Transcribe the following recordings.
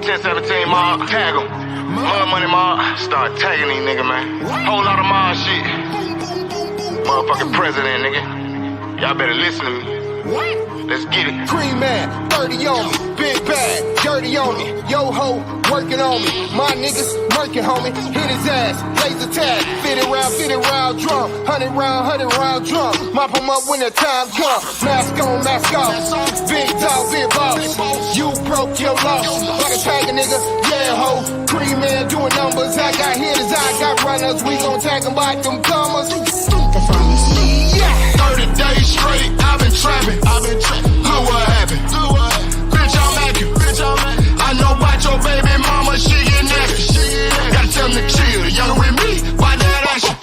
1017 mob, tag them. Mud money mob, start tagging these niggas, man. Whole lot of mob shit. Motherfucking president, nigga. Y'all better listen to me. Let's get it. Cream man, 30 on me, big bag, dirty on me. Yo ho, working on me. My niggas working, homie. Hit his ass, laser tag, 50 round drum. 100 round drum. Mop him up when the time comes. Mask on, mask off. Big dog, big boss. You broke your loss. Like a tag a nigga, yeah ho. Cream man doing numbers. I got hitters, I got runners. We gon' tag them by them commas. Yeah. 30 days straight, I've been trapping. Look what happened. Bitch, I'm acting. I know about your baby mama, she get nasty. Gotta tell them to chill. The younger with me, why that action?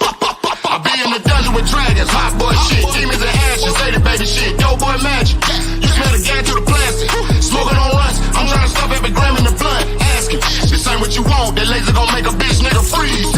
I be in the dungeon with dragons, hot boy shit. Demons and ashes, say the baby shit. Dope boy magic. You smell the gas through the plastic. Smoking on rust, I'm trying to stuff every gram in the blunt. Ask him, this ain't what you want. That laser gon' make a bitch nigga freeze.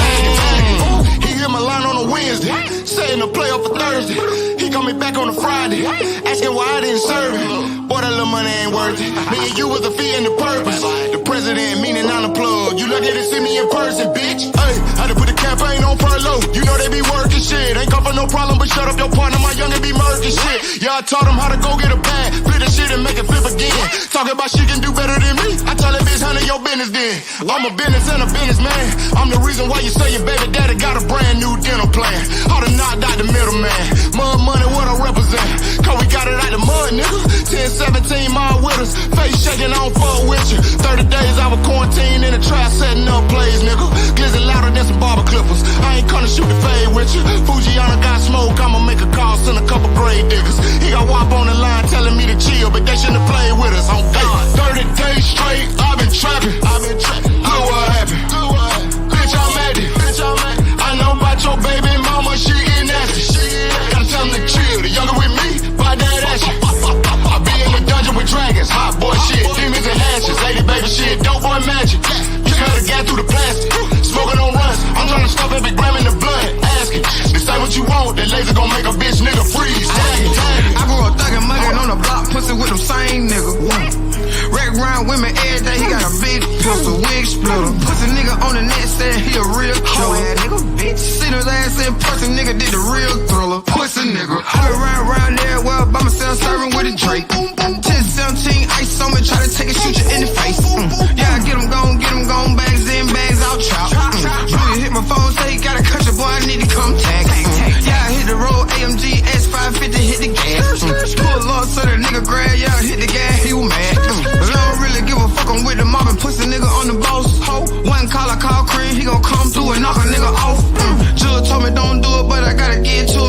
He hit my line on a Wednesday, saying to play up for Thursday. He coming back on a Friday, asking why I didn't serve him. Boy, that little money ain't worth it. Me and you was the fee and the purpose. The president meaning I'm the plug. You lucky to see me in person, bitch. Hey, I done put the campaign on furlough. You know they be working shit. Ain't come for no problem, but shut up your partner. My youngin' be murking shit. Yeah, I taught him how to go get a bag, flip the shit and make it flip again. Talking about she can do better than me. I tell that bitch, handle your business then. I'm a business and a businessman. I'm the reason why you say your baby daddy got a brand new dental plan. How to knock out the middleman. Mud money, what I represent. Cause we got it out the mud, nigga. 1017 mile with us. Face shaking, I don't fuck with you. 30 days I was quarantined in the trap, setting up plays, nigga. Glizzy louder than some barber clippers. I ain't gonna shoot the fade with you. Fujiana got smoke, I'ma make a call, send a couple grave diggers. He got WAP on the line telling me to chill, but they shouldn't have played with us on day. 30 days straight, I've been trapping. Look what happened. Bitch, I'm at it. I know about your baby mama, she get nasty. Gotta tell them to chill. The younger with me, by that action. I be in the dungeon with dragons, hot boy shit. Demons and ashes, lady baby shit, dope boy magic. You smell the gas through the plastic. Smoking on runs, I'm trying to stuff every gram in the blood. Asking, this ain't what you want. That laser gon' make a bitch nigga freeze. I grew up thuggin', muggin' on the block, pussy with them same niggas. Wreck round women every day, he got a big pistol, wig splitter. Pussy nigga on the net said he a real killer. Nigga, bitch. Seen his ass in person, nigga did the real thriller. Pussy nigga. I been round there, well, by myself serving with a Drake. 1017 ice on me, try to take a shoot you in the face. Yeah, I get him gone, bags in, bags out, chop. Really hit my phone, say he got a country boy, I need to come tag. Yeah, I hit the road, AMG S550, hit the gas. Pull up so the nigga grab, yeah, hit the gas, he was mad. But I don't really give a fuck, I'm with the mob and pussy nigga on the boss. One call, I call Cream, he gon' come through and knock a nigga off. Judge told me don't do it, but I gotta get to it.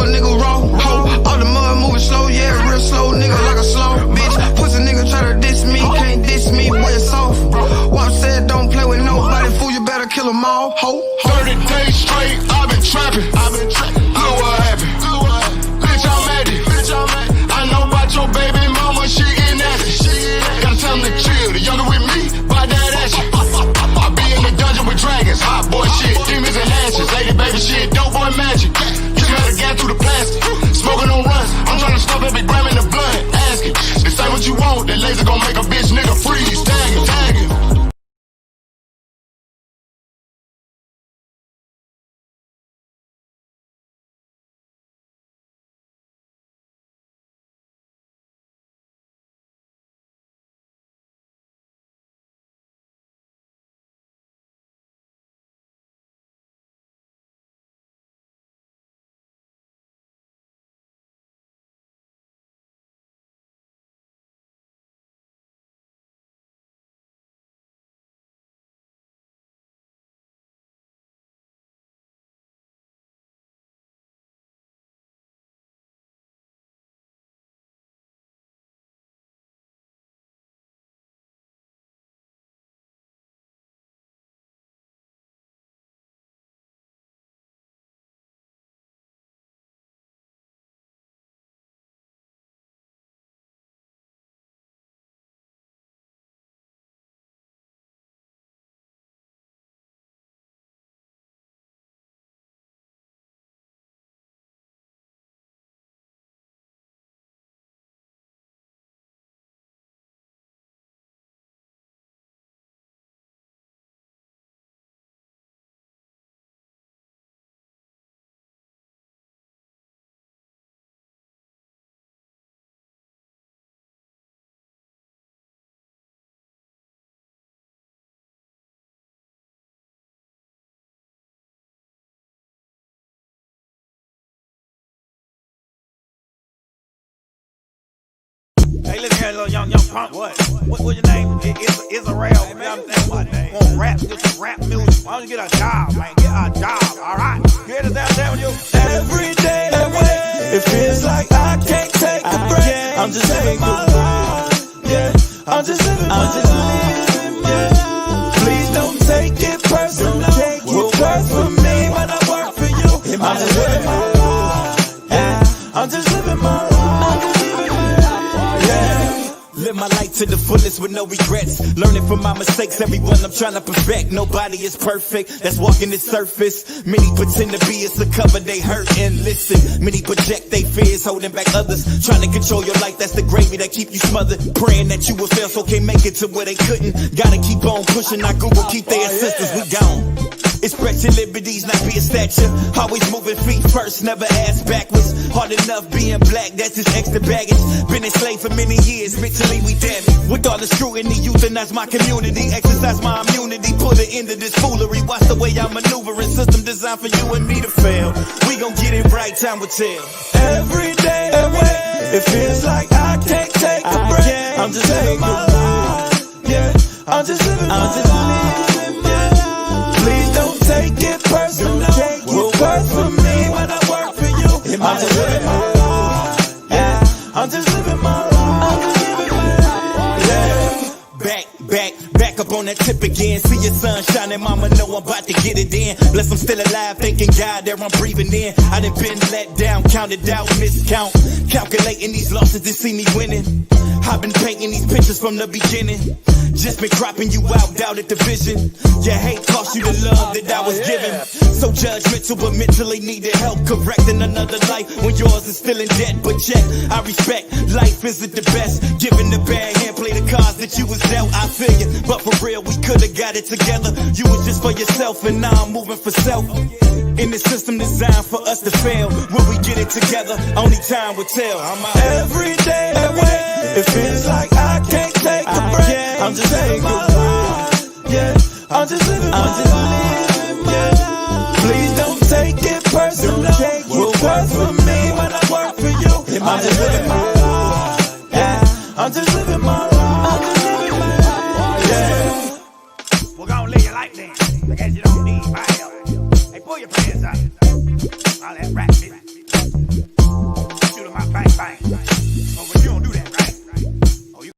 Hey, listen here, little young punk. What's your name? Israel. Man, what name? Want rap? Get some rap music. Why don't you get a job, man? Get a job, all right? Hear this out there with you? Every day away, it feels like I can't take a break. I'm just living my life, yeah. I'm just living my life, yeah. Please don't take it personal. What works for me when I work for you. I'm just living my life, yeah. I'm just living my life. Live my life to the fullest with no regrets. Learning from my mistakes, everyone I'm trying to perfect. Nobody is perfect, that's walking the surface. Many pretend to be, it's a cover, they hurt and listen. Many project they fears, holding back others. Trying to control your life, that's the gravy that keep you smothered. Praying that you will fail, so can't make it to where they couldn't. Gotta keep on pushing, not Google, keep their assistance, we gone. Express your liberties, not be a statue. Always moving feet first, never ass backwards. Hard enough being black, that's just extra baggage. Been enslaved for many years, mentally we damaged. With all the scrutiny, euthanize my community. Exercise my immunity, put an end to this foolery. Watch the way I'm maneuvering, system designed for you and me to fail. We gon' get it right, time will tell. Every day away, it feels like I can't take a break. I'm just living my life, yeah. I'm just living my life. Please don't take it personal. What works for me when I work for you. I'm just living my life, yeah. I'm just living my life, yeah. Back up on that tip again. See your sun shining, mama know I'm about to get it in. Bless I'm still alive, thanking God that I'm breathing in. I done been let down, counted out, miscount. Calculating these losses to see me winning. I've been painting these pictures from the beginning. Just been cropping you out at the vision. Your hate cost you the love that I was given. So judgmental but mentally needed help. Correcting another life when yours is still in debt. But yet, I respect life isn't the best. Giving the bad hand, play the cards that you was dealt. I feel you, but for real, we could've got it together. You was just for yourself and now I'm moving for self. In the system designed for us to fail. Will we get it together? Only time will tell. I'm out. Every day away, it feels like I can't take a break. I'm just living my life, yeah. I'm just living my life, yeah. Please don't take it personal. What works for me when I work for you. I'm just living my life, yeah. I'm just living my life, yeah. We're gonna live your life then. I guess you don't need my help. Hey, pull your pants out. All that rap business. Shoot 'em out, bang, bang. Oh, but you don't do that, right? Oh, you.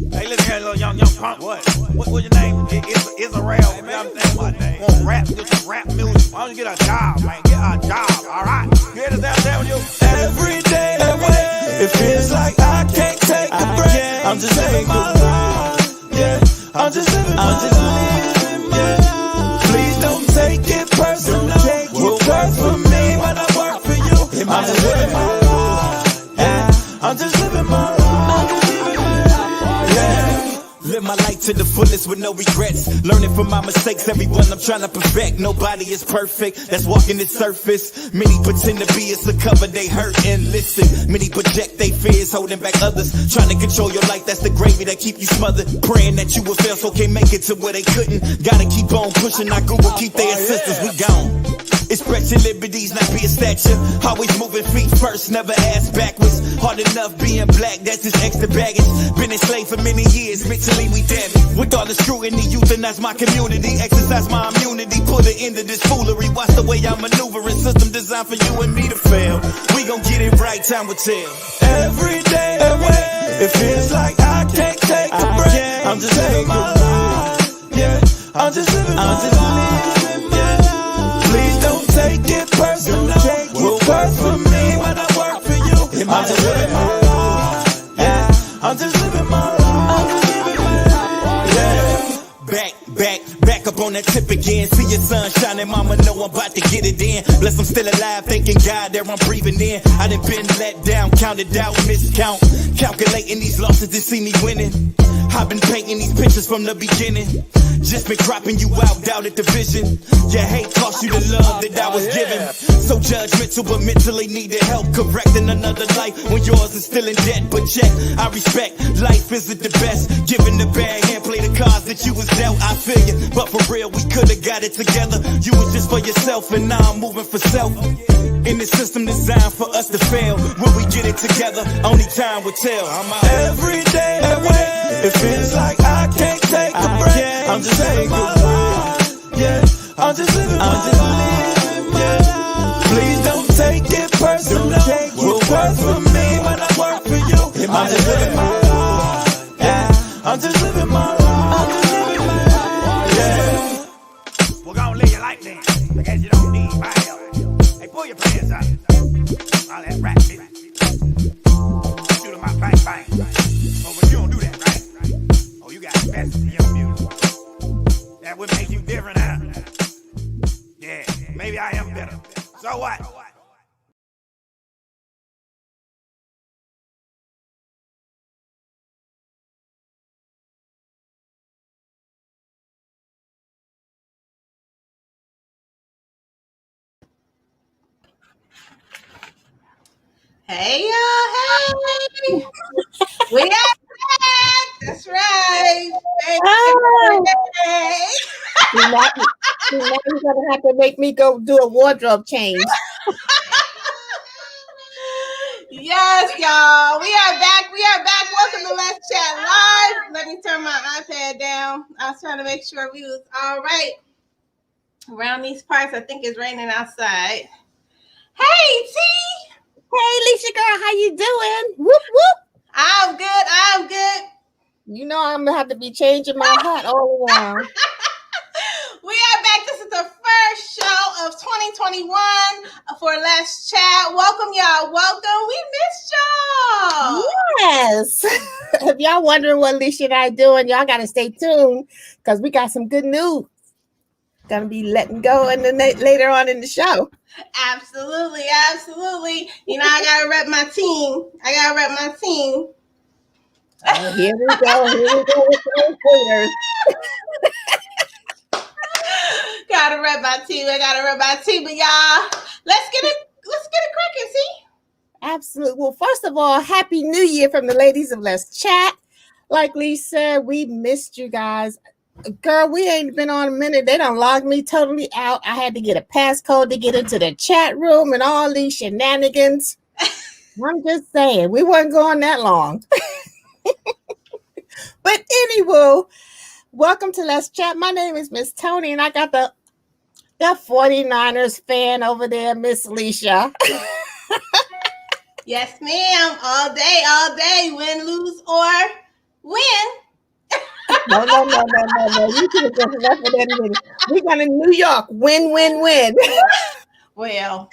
Hey, listen here, little young punk. What's your name? Israel. Man, what name? Want rap? Get some rap music. Why don't you get a job, man? Get a job, all right? Hear this out there with you? Every day away, it feels like I can't take a break. I'm just living my life, yeah. I'm just living my life, yeah. Please don't take it personal. What works for me when I work for you. I'm just living my life, yeah. I'm just living my life, yeah. Live my life to the fullest with no regrets. Learning from my mistakes, everyone I'm trying to perfect. Nobody is perfect, that's walking the surface. Many pretend to be, it's a cover, they hurt and listen. Many project they fears, holding back others. Trying to control your life, that's the gravy that keep you smothered. Praying that you will fail, so can't make it to where they couldn't. Gotta keep on pushing, not Google, keep their assistance, we gone. Express your liberties, not be a statue. Always moving feet first, never ass backwards. Hard enough being black, that's just extra baggage. Been enslaved for many years, mentally we damaged. With all the scrutiny, euthanize my community. Exercise my immunity, put an end to this foolery. Watch the way I'm maneuvering, system designed for you and me to fail. We gon' get it right, time will tell. Every day away, it feels like I can't take a break. I'm just living my life, yeah. I'm just living my life, yeah. Please don't take it personal. Will work for me when I work for you. I'm just living my life, yeah. I'm just living my life, yeah. Back up on that tip again. See your sun shining, mama know I'm about to get it in. Bless I'm still alive, thanking God that I'm breathing in. I done been let down, counted out, miscount. Calculating these losses to see me winning. I've been painting these pictures from the beginning. Just been cropping you out, doubted the vision. Your hate cost you the love that I was given. So judgmental, but mentally needed help. Correcting another life when yours is still in debt. But check, I respect, life isn't the best. Giving the bad hand, play the cards that you was dealt. I feel you, but for real, we could've got it together. You was just for yourself, and now I'm moving for self. In the system designed for us to fail. When we get it together, only time will tell. I'm out. Every day away, it feels like I can't take a break. I'm just living my life, yeah. I'm just living my life, yeah. Please don't take it personal. Will work for me when I work for you. I'm just living my life, yeah. I'm just living my life, yeah. We're gonna lay your life down. I guess you don't need my help. Hey, pull your pants up. All that rap shit. Shoot 'em out, bang, bang. Oh, but you don't do that, right? Oh, you got the best in your music. That would make you different, huh? Yeah, maybe I am better. So what? Hey y'all, hey! We are back! That's right! Hey! Now you're gonna have to make me go do a wardrobe change. Yes, y'all. We are back. Welcome to Let's Chat Live. Let me turn my iPad down. I was trying to make sure we was all right. Around these parts, I think it's raining outside. Hey, T! Hey, Alicia girl, how you doing? Whoop whoop. I'm good. You know I'm gonna have to be changing my hat all around. We are back. This is the first show of 2021 for Let's Chat. Welcome, y'all. Welcome. We missed y'all. Yes. If y'all wondering what Alicia and I doing, y'all gotta stay tuned because we got some good news. Gonna be letting go in the later on in the show. Absolutely. You know, I gotta rep my team. Oh, here we go with the haters. Gotta rep my team. But y'all, let's get it cracking, see? Absolutely. Well, first of all, Happy New Year from the ladies of Let's Chat. Like Lee said, we missed you guys. Girl, we ain't been on a minute. They done logged me totally out. I had to get a passcode to get into the chat room and all these shenanigans. I'm just saying, we weren't going that long. But anyway, welcome to Let's Chat. My name is Miss Tony, and I got the 49ers fan over there, Miss Alicia. Yes, ma'am. All day. Win, lose, or win. No. You could have just left it at it. We got in New York. Win. Well,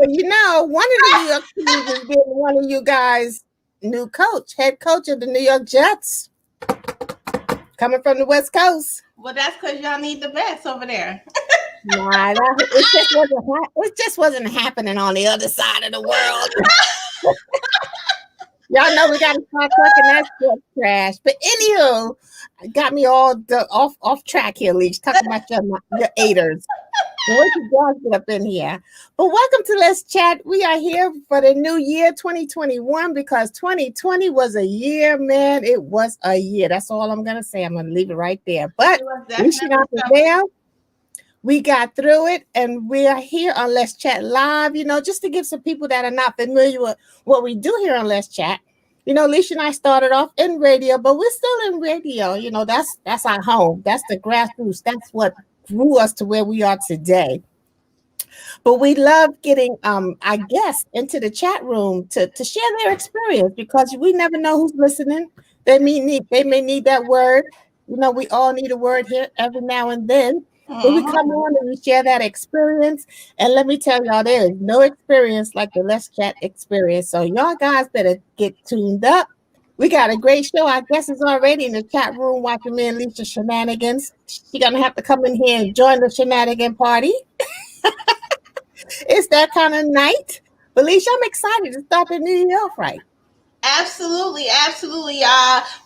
you know, one of the New York teams is getting one of you guys' new head coach of the New York Jets, coming from the West Coast. Well, that's because y'all need the best over there. Nah, it just wasn't happening on the other side of the world. Y'all know we got to start talking that sports trash. But anywho, got me all off track here, Leach. Talking about your haters. What you guys get up in here? But welcome to Let's Chat. We are here for the new year, 2021, because 2020 was a year, man. It was a year. That's all I'm going to say. I'm going to leave it right there. But we should not prevail. We got through it, and we are here on Let's Chat Live. Just to give some people that are not familiar with what we do here on Let's Chat. Alicia and I started off in radio, but we're still in radio. That's our home. That's the grassroots. That's what grew us to where we are today. But we love getting our guests into the chat room to share their experience, because we never know who's listening. They may need that word. We all need a word here every now and then. But we come on and we share that experience. And let me tell y'all, there is no experience like the Let's Chat experience. So y'all guys better get tuned up. We got a great show. Our guest is already in the chat room watching me and Lisa shenanigans. She's gonna have to come in here and join the shenanigan party. It's that kind of night. Felicia, I'm excited to start the new year off right. Absolutely, absolutely.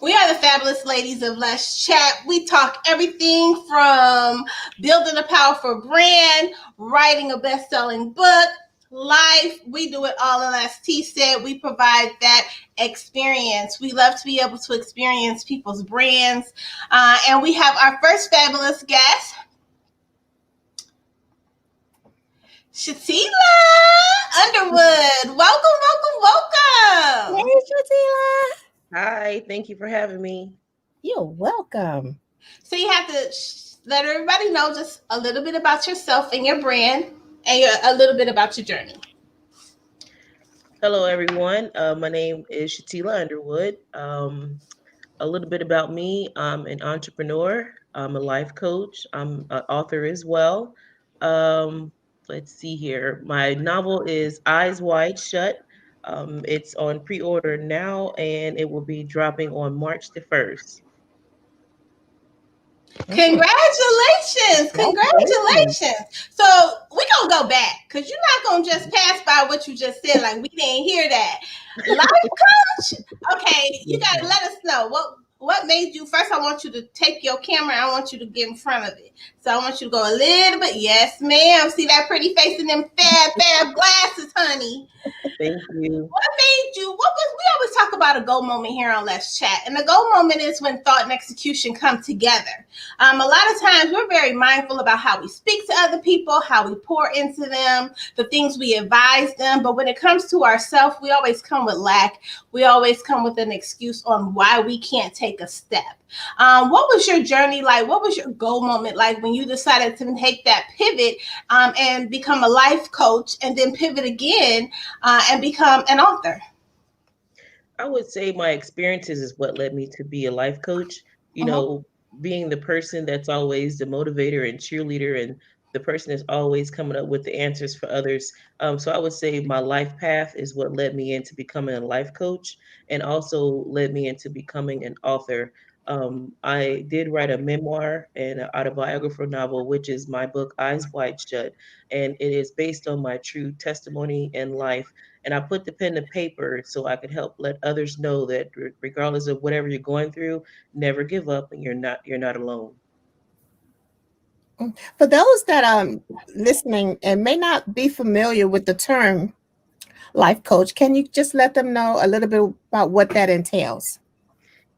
We are the fabulous ladies of Let's Chat. We talk everything from building a powerful brand, writing a best-selling book, life. We do it all, and as T said, we provide that experience. We love to be able to experience people's brands. And we have our first fabulous guest, Chatiela Underwood. Welcome, welcome, welcome. Hey, Chatiela. Hi, thank you for having me. You're welcome. So you have to let everybody know just a little bit about yourself and your brand, and a little bit about your journey. Hello, everyone. My name is Chatiela Underwood. A little bit about me. I'm an entrepreneur. I'm a life coach. I'm an author as well. Um, let's see here. My novel is Eyes Wide Shut. It's on pre-order now, and it will be dropping on March the 1st. Congratulations. Congratulations. So we're going to go back, because you're not going to just pass by what you just said like we didn't hear that. Life coach? Okay, you got to let us know. What made you, first I want you to take your camera, I want you to get in front of it. So I want you to go a little bit. Yes, ma'am. See that pretty face and them fab glasses, honey. Thank you. What made you, we always talk about a goal moment here on Let's Chat. And the goal moment is when thought and execution come together. A lot of times we're very mindful about how we speak to other people, how we pour into them, the things we advise them. But when it comes to ourselves, we always come with lack. We always come with an excuse on why we can't take a step. What was your journey like? What was your goal moment like when you decided to take that pivot and become a life coach, and then pivot again and become an author? I would say my experiences is what led me to be a life coach. Being the person that's always the motivator and cheerleader, and the person that's always coming up with the answers for others. So I would say my life path is what led me into becoming a life coach, and also led me into becoming an author. I did write a memoir and an autobiographical novel, which is my book, Eyes Wide Shut. And it is based on my true testimony in life. And I put the pen to paper so I could help let others know that regardless of whatever you're going through, never give up, and you're not alone. For those that are listening and may not be familiar with the term life coach, can you just let them know a little bit about what that entails?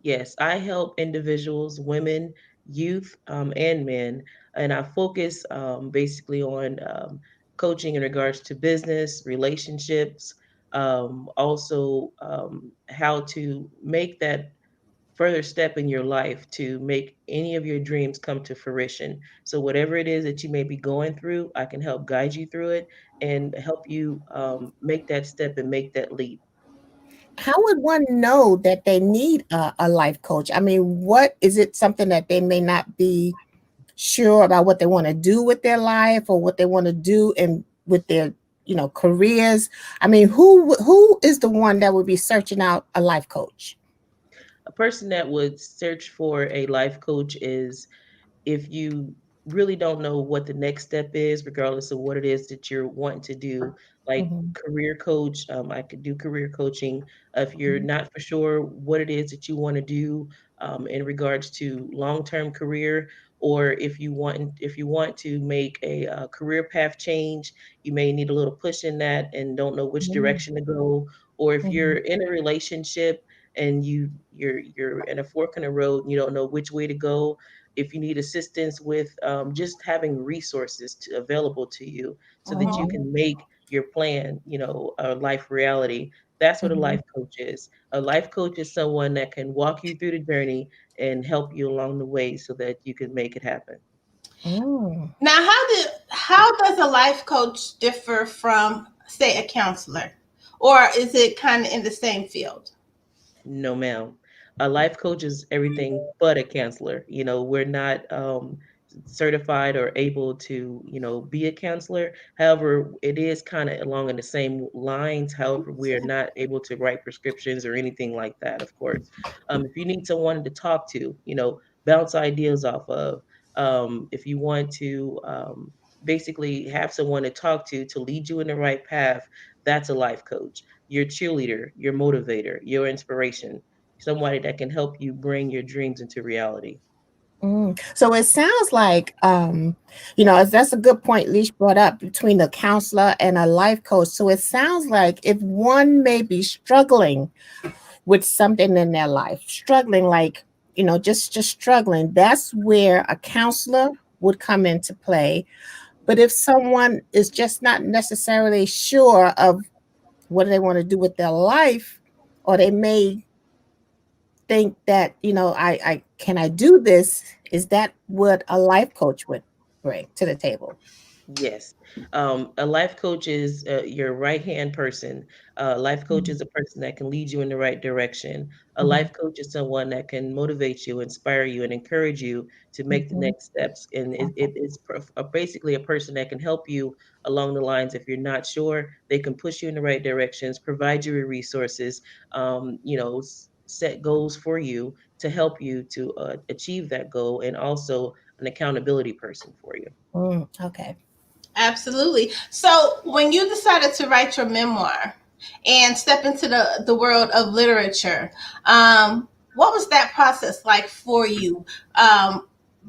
Yes, I help individuals, women, youth, and men, and I focus basically on coaching in regards to business, relationships, also how to make that further step in your life to make any of your dreams come to fruition. So, whatever it is that you may be going through, I can help guide you through it and help you make that step and make that leap. How would one know that they need a life coach? I mean, what is it, something that they may not be sure about what they want to do with their life, or what they want to do and with their careers? I mean, who is the one that would be searching out a life coach? A person that would search for a life coach is if you really don't know what the next step is, regardless of what it is that you're wanting to do, like Mhm. career coach, I could do career coaching. If you're not for sure what it is that you want to do in regards to long-term career, or if you want to make a career path change, you may need a little push in that and don't know which Mhm. direction to go. Or if you're Mhm. in a relationship and you're in a fork in the road and you don't know which way to go. If you need assistance with just having resources available to you so that you Mhm. can make your plan, a life reality. That's what a Mhm. life coach is. A life coach is someone that can walk you through the journey and help you along the way so that you can make it happen. Mm. Now, how does a life coach differ from, say, a counselor, or is it kind of in the same field? No, ma'am. A life coach is everything but a counselor. We're not certified or able to, be a counselor. However, it is kind of along in the same lines. However, we are not able to write prescriptions or anything like that, of course. If you need someone to talk to, bounce ideas off of, if you want to basically have someone to talk to lead you in the right path, that's a life coach, your cheerleader, your motivator, your inspiration, somebody that can help you bring your dreams into reality. Mm. So it sounds like, that's a good point Leash brought up between a counselor and a life coach. So it sounds like if one may be struggling with something in their life, struggling like, just struggling, that's where a counselor would come into play. But if someone is just not necessarily sure of what they want to do with their life, or they may think that, I can I do this? Is that what a life coach would bring to the table? Yes. A life coach is your right hand person. A life coach Mhm. is a person that can lead you in the right direction. A Mhm. life coach is someone that can motivate you, inspire you, and encourage you to make the Mhm. next steps. And it's basically a person that can help you along the lines. If you're not sure, they can push you in the right directions, provide you with resources, set goals for you to help you to achieve that goal, and also an accountability person for you. Okay. Absolutely. So, when you decided to write your memoir and step into the world of literature, what was that process like for you?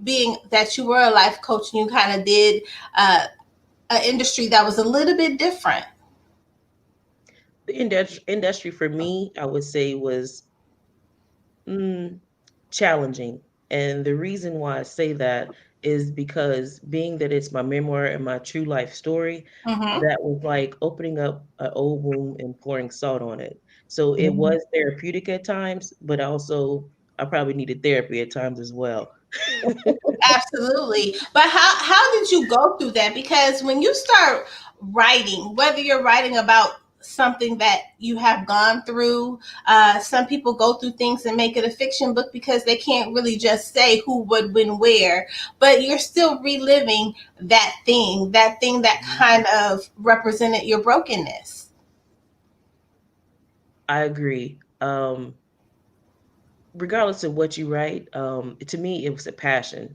Being that you were a life coach and you kind of did an industry that was a little bit different. The industry for me, I would say, was mm, challenging. And the reason why I say that is because being that it's my memoir and my true life story, Mm-hmm. that was like opening up an old wound and pouring salt on it. So it Mhm. was therapeutic at times, but also I probably needed therapy at times as well. Absolutely. But how did you go through that? Because when you start writing, whether you're writing about something that you have gone through, some people go through things and make it a fiction book because they can't really just say who would when where, but you're still reliving that thing that kind of represented your brokenness. I agree. Regardless of what you write, to me, it was a passion.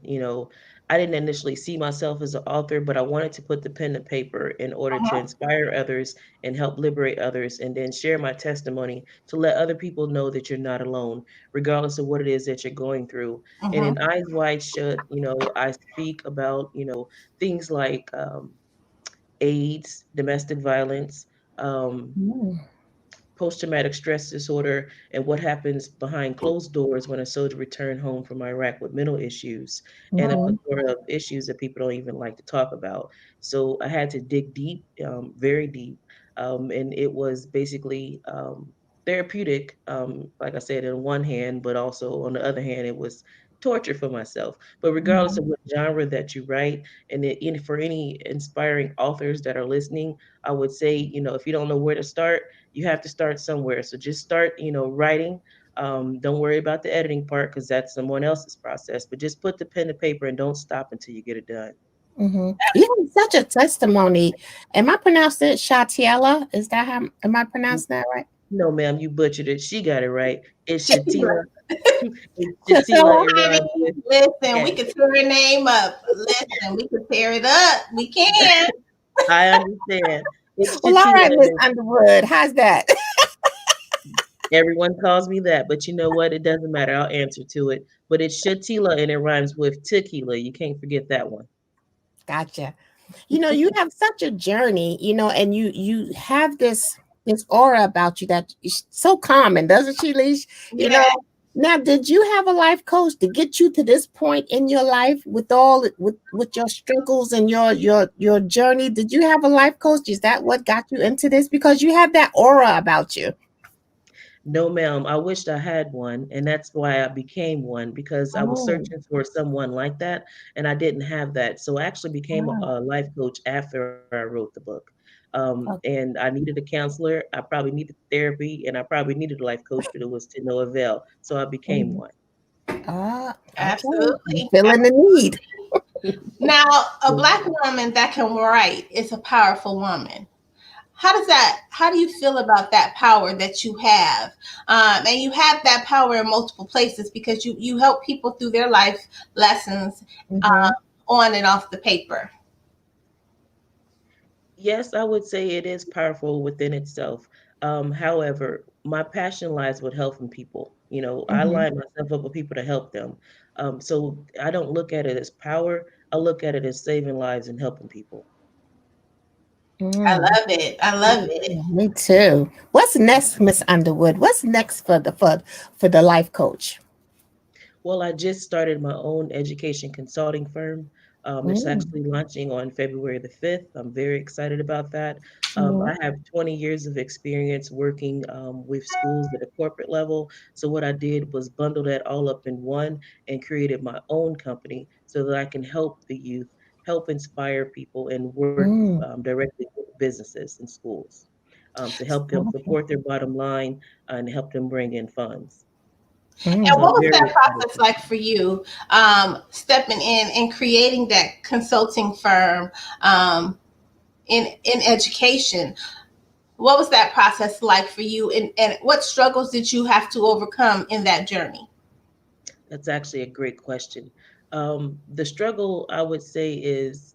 I didn't initially see myself as an author, but I wanted to put the pen to paper in order to Uh-huh. inspire others and help liberate others, and then share my testimony to let other people know that you're not alone, regardless of what it is that you're going through. And Uh-huh. in Eyes Wide Shut, I speak about, things like AIDS, domestic violence, um, Mm. post traumatic stress disorder, and what happens behind closed doors when a soldier returned home from Iraq with mental issues and a Mhm. plethora of issues that people don't even like to talk about. So I had to dig deep, very deep. And it was basically therapeutic, like I said, on one hand, but also on the other hand, it was torture for myself. But regardless Mhm. of what genre that you write, for any inspiring authors that are listening, I would say, if you don't know where to start, you have to start somewhere. So just start, writing. Don't worry about the editing part because that's someone else's process. But just put the pen to paper and don't stop until you get it done. Mhm. You have such a testimony. Am I pronouncing it Chatiela? Is that how am I pronouncing that right? No, ma'am, you butchered it. She got it right. It's Shatila. It's Shatila. Chatiela? It rhymes Honey, with listen, we yes. could tear her name up. Listen, we could tear it up. We can. I understand. It's Well, all Shatila, right, Miss and Underwood. How's that? everyone calls me that. But you know what? It doesn't matter. I'll answer to it. But it's Shatila, and it rhymes with tequila. You can't forget that one. Gotcha. You have such a journey, and you have this this aura about you that is so common, doesn't she, Leash? You Yeah. know. Now, did you have a life coach to get you to this point in your life with all with your struggles and your journey? Did you have a life coach? Is that what got you into this? Because you have that aura about you. No, ma'am. I wished I had one, and that's why I became one because I was Oh, searching for someone like that, and I didn't have that. So I actually became wow. a life coach after I wrote the book. Oh, And I needed a counselor. I probably needed therapy, and I probably needed a life coach, but it was to no avail. So I became mhm. one. Okay. I'm Absolutely. feeling the need. Now, a Mm. black woman that can write is a powerful woman. How do you feel about that power that you have? And you have that power in multiple places because you help people through their life lessons Hmm. on and off the paper. Yes, I would say it is powerful within itself. However, my passion lies with helping people. I Hmm. line myself up with people to help them. So I don't look at it as power. I look at it as saving lives and helping people. I Mm. love it. I love it. Me too. What's next, Miss Underwood? What's next for the life coach? Well, I just started my own education consulting firm. It's Mm. actually launching on February the 5th. I'm very excited about that. Mhm. I have 20 years of experience working with schools at a corporate level. So, what I did was bundle that all up in one and created my own company so that I can help the youth, help inspire people, and work Mm. directly with businesses and schools to help them Okay. support their bottom line and help them bring in funds. And So, Mm. what I'm was very that excited process about like that. for you, stepping in and creating that consulting firm um, in education? What was that process like for you, and what struggles did you have to overcome in that journey? That's actually a great question. The struggle I would say is,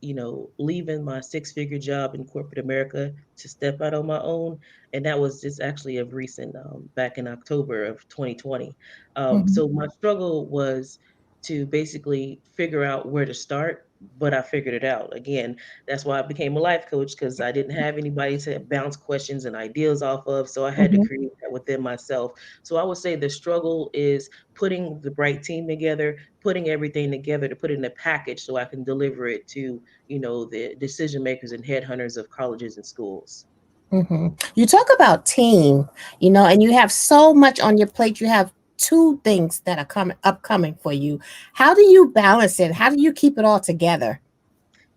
leaving my six-figure job in corporate America to step out on my own, and that was just actually of recent, back in October of 2020. Mhm. So my struggle was to basically figure out where to start, but I figured it out. Again, that's why I became a life coach because I didn't have anybody to bounce questions and ideas off of, so I had to Mhm. create that within myself. So I would say the struggle is putting the right team together, putting everything together to put it in a package so I can deliver it to, the decision makers and headhunters of colleges and schools. Mhm. You talk about team, and you have so much on your plate. You have two things that are coming upcoming for you. How do you balance it? How do you keep it all together?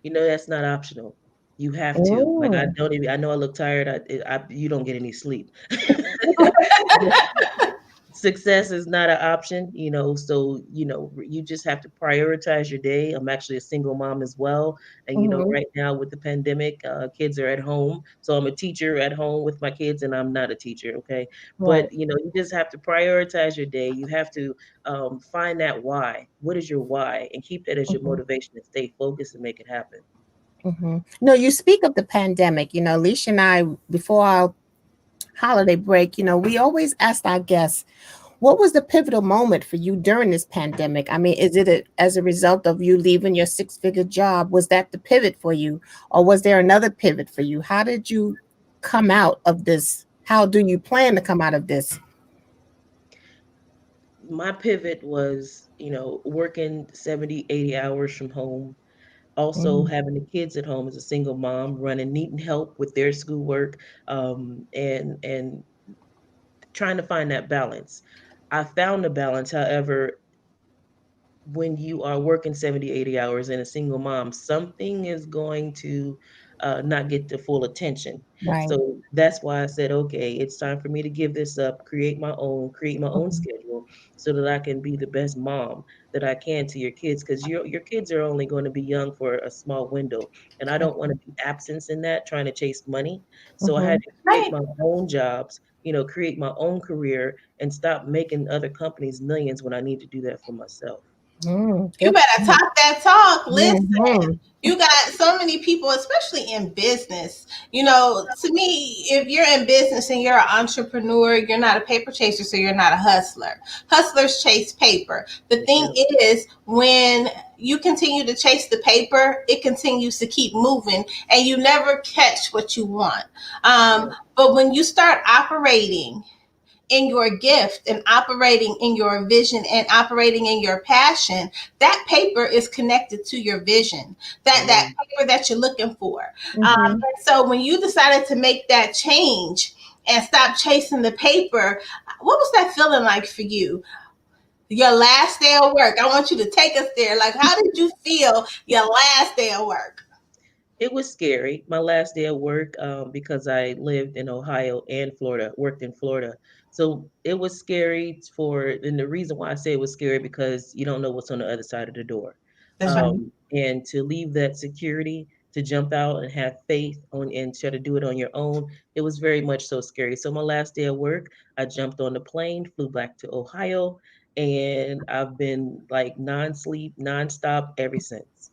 That's not optional. You have to. Like I Mm. don't even. I know I look tired. You don't get any sleep. Success is not an option, so you just have to prioritize your day. I'm actually a single mom as well, and Mhm. right now with the pandemic, kids are at home, so I'm a teacher at home with my kids, and I'm not a teacher, okay? Right. But you just have to prioritize your day. You have to find that why. What is your why, and keep that as your Mhm. motivation to stay focused and make it happen. Mhm. No, you speak of the pandemic. Leisha and I, before our holiday break, we always asked our guests, what was the pivotal moment for you during this pandemic? I mean, is it as a result of you leaving your six-figure job? Was that the pivot for you? Or was there another pivot for you? How did you come out of this? How do you plan to come out of this? My pivot was, working 70, 80 hours from home, also Mm. having the kids at home as a single mom, running need and help with their schoolwork, and trying to find that balance. I found the balance. However, when you are working 70, 80 hours and a single mom, something is going to not get the full attention. Right. So that's why I said, okay, it's time for me to give this up, create my own Mhm. schedule so that I can be the best mom that I can to your kids, because your kids are only going to be young for a small window. And I don't want to be absence in that, trying to chase money. So I had Mhm. to create Right. my own jobs, create my own career and stop making other companies millions when I need to do that for myself. You Good. better talk that talk. Listen, Mhm. you got so many people, especially in business. You know, to me, if you're in business and you're an entrepreneur, you're not a paper chaser, so you're not a hustler. Hustlers chase paper. The They thing do. is, when you continue to chase the paper, it continues to keep moving and you never catch what you want. Right. But when you start operating in your gift and operating in your vision and operating in your passion, that paper is connected to your vision, that Amen. paper that you're looking for. Mhm. And so when you decided to make that change and stop chasing the paper, what was that feeling like for you? Your last day of work. I want you to take us there. Like, how did you feel your last day of work? It was scary. My last day of work, because I lived in Ohio and Florida, worked in Florida. So it was scary and the reason why I say it was scary because you don't know what's on the other side of the door. That's right. And to leave that security, to jump out and have faith on and try to do it on your own, it was very much so scary. So my last day of work, I jumped on the plane, flew back to Ohio, and I've been like non-sleep, non-stop ever since.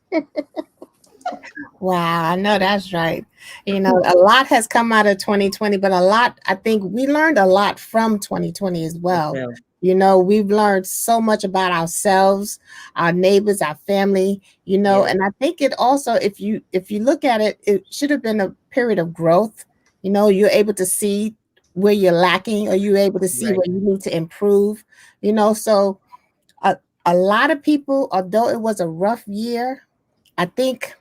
Wow, I know that's right. You know, a lot has come out of 2020, but a lot, I think we learned a lot from 2020 as Yes, well. ma'am. You know, we've learned so much about ourselves, our neighbors, our family, you know, Yes. and I think it also, if you look at it, it should have been a period of growth. You know, you're able to see where you're lacking, or you're able to see Right. where you need to improve, you know. So a lot of people, although it was a rough year, I think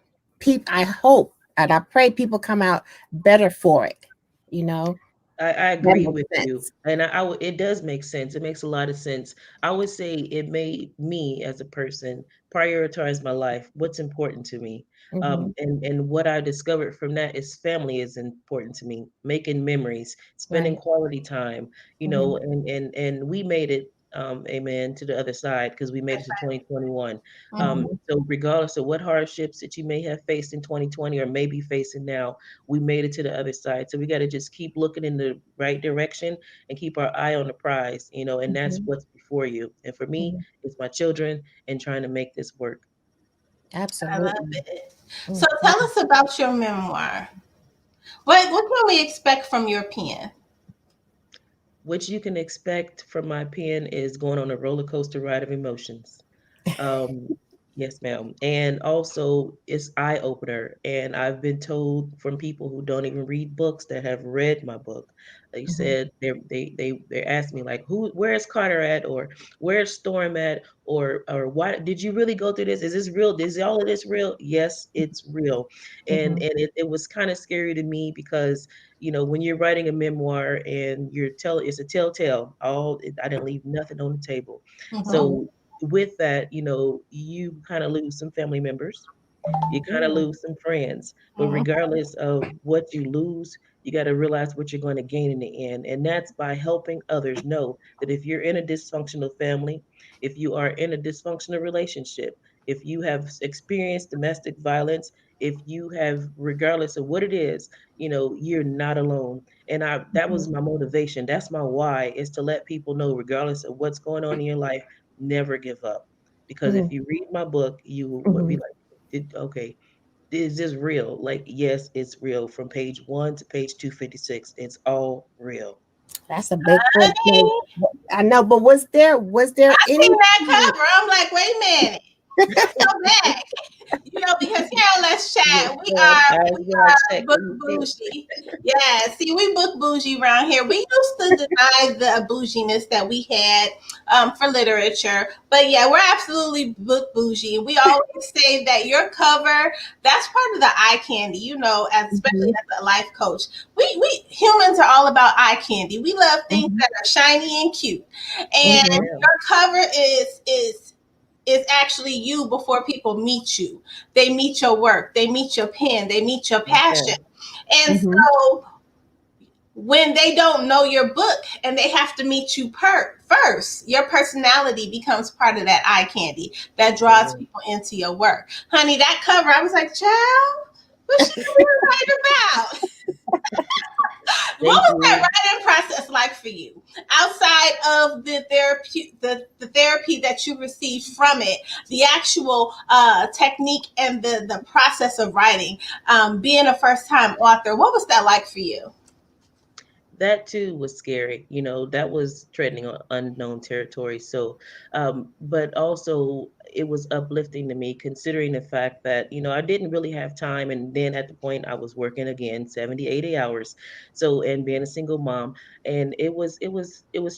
I hope and I pray people come out better for it. You know, I that agree makes with you, sense. and it does make sense. It makes a lot of sense. I would say it made me as a person prioritize my life, what's important to me, Hmm. and what I discovered from that is family is important to me. Making memories, spending Right. quality time, Hmm. and we made it. Amen to the other side because we made it to 2021. Mhm. So regardless of what hardships that you may have faced in 2020 or may be facing now, we made it to the other side. So we got to just keep looking in the right direction and keep our eye on the prize, and that's Hmm. what's before you. And for me, Hmm. it's my children and trying to make this work. I love Absolutely. it. So tell Mhm. us about your memoir. What can we expect from your pen? What you can expect from my pen is going on a roller coaster ride of emotions. Um, yes, ma'am. And also, it's eye opener. And I've been told from people who don't even read books that have read my book. They Mhm. said they asked me like, where's Carter at, or where's Storm at, or why did you really go through this? Is this real? Is all of this real? Yes, it's real. And Mhm. it was kind of scary to me because when you're writing a memoir and it's a telltale. I didn't leave nothing on the table. Mhm. Mhm. So with that, you kind of lose some family members, you kind of Yeah. lose some friends. But Mhm. regardless of what you lose, you got to realize what you're going to gain in the end. And that's by helping others know that if you're in a dysfunctional family, if you are in a dysfunctional relationship, if you have experienced domestic violence, if you have, regardless of what it is, you're not alone. And that Mhm. was my motivation. That's my why, is to let people know, regardless of what's going on in your life, never give up. Because if Mhm. you read my book, you would be Mhm. like, okay, is this real? Like, yes, it's real. From page 1 to page 256, it's all real. That's a big book. So, Honey, I know, but was there I any? seen that cover. I'm like, wait a minute. Let's go back. Because here on Let's Yes, Chat, we ma'am. are I we gotta are check book in with bougie. Yeah, see, we book bougie around here. We used to deny the bouginess that we had for literature, but yeah, we're absolutely book bougie. We always say that your cover, that's part of the eye candy. As especially Mhm. as a life coach, we humans are all about eye candy. We love things Mhm. that are shiny and cute, Yes, and Mhm. ma'am. your cover is actually you before people meet you. They meet your work, they meet your pen, they meet your Yes, passion. ma'am. And Mhm. so when they don't know your book and they have to meet you first, your personality becomes part of that eye candy that draws Amen. people into your work. Honey, that cover, I was like, child, what's she really writing about? What They was that grew. writing process like for you? Outside of the therapy that you received from it, the actual technique and the process of writing, being a first time author, what was that like for you? That too was scary. That was treading on unknown territory. So, but also it was uplifting to me, considering the fact that I didn't really have time, and then at the point I was working again 70, 80 hours. So, and being a single mom, and it was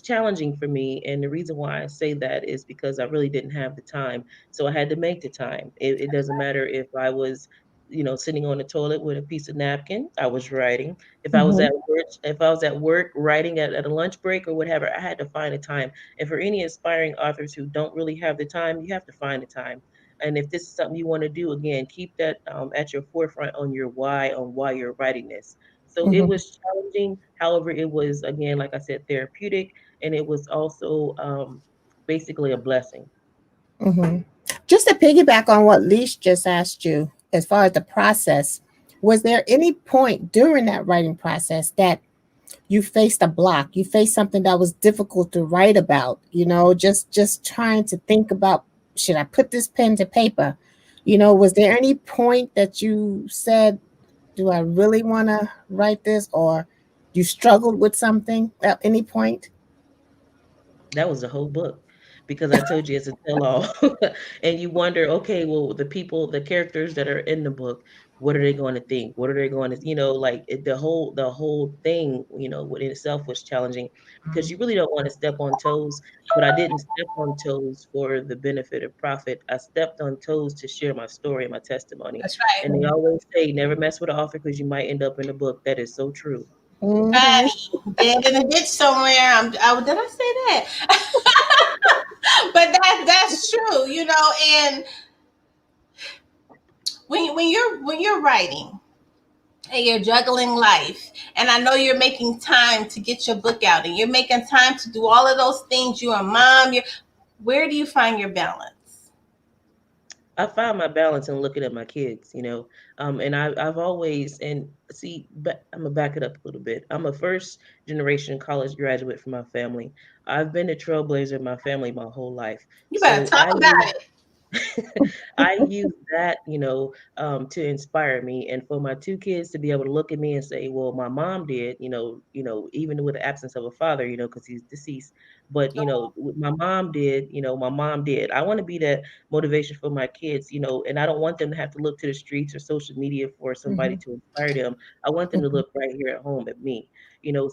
challenging for me. And the reason why I say that is because I really didn't have the time, so I had to make the time. It doesn't matter if I was sitting on the toilet with a piece of napkin, I was writing. Mhm. If I was at work writing at a lunch break or whatever, I had to find a time. And for any aspiring authors who don't really have the time, you have to find the time. And if this is something you want to do, again, keep that at your forefront on why you're writing this. So it Mhm. was challenging. However, it was, again, like I said, therapeutic, and it was also basically a blessing. Mhm. Just to piggyback on what Leash just asked you, as far as the process, was there any point during that writing process that you faced a block? You faced something that was difficult to write about? Just trying to think about, should I put this pen to paper? Was there any point that you said, do I really want to write this, or you struggled with something at any point? That was the whole book, because I told you it's a tell-all. And you wonder, okay, well, the characters that are in the book, what are they going to think? What are they going to, like the whole thing, within itself was challenging, because you really don't want to step on toes. But I didn't step on toes for the benefit of profit. I stepped on toes to share my story and my testimony. That's right. And they always say, never mess with an author because you might end up in a book. That is so true. Hmm. Patty, dead in a ditch somewhere. Did I say that? But that's true, And when you're writing and you're juggling life, and I know you're making time to get your book out, and you're making time to do all of those things. You're a mom. Where do you find your balance? I find my balance in looking at my kids, and I've always, and see, but I'm gonna back it up a little bit. I'm a first generation college graduate from my family. I've been a trailblazer in my family my whole life. You better So talk about it. I use that, to inspire me, and for my two kids to be able to look at me and say, "Well, my mom did," even with the absence of a father, because he's deceased, but my mom did, my mom did. I want to be that motivation for my kids, and I don't want them to have to look to the streets or social media for somebody Hmm. to inspire them. I want them to look right here at home at me,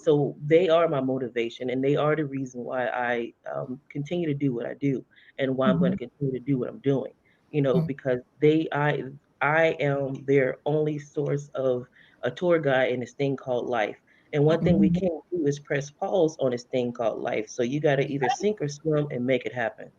So they are my motivation, and they are the reason why I continue to do what I do, and why I'm going to Hmm. continue to do what I'm doing, because I am their only source of a tour guide in this thing called life. And one thing we Hmm. can't do is press pause on this thing called life. So you got to either sink or swim and make it happen.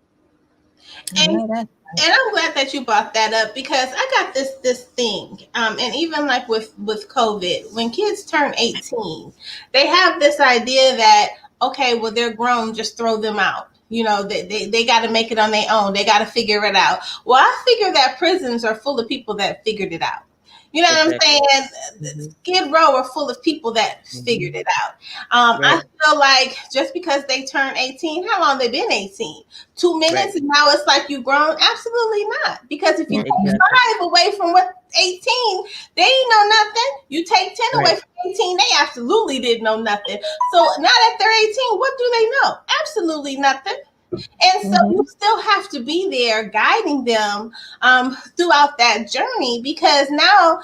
I And know that. and I'm glad that you brought that up because I got this thing, and even like with COVID, when kids turn 18, they have this idea that, okay, well, they're grown, just throw them out. They got to make it on their own. They got to figure it out. Well, I figure that prisons are full of people that figured it out. You know what I'm Exactly. saying? Hmm. Skid Row are full of people that Hmm. figured it out. I Right. feel like just because they turned 18, how long they been 18? 2 minutes, Right. and now it's like you grown? Absolutely not. Because if you take Exactly. 5 away from what 18, they ain't know nothing. You take 10 away Right. from 18, they absolutely didn't know nothing. So now that they're 18, what do they know? Absolutely nothing. And so you Hmm. still have to be there guiding them throughout that journey, because now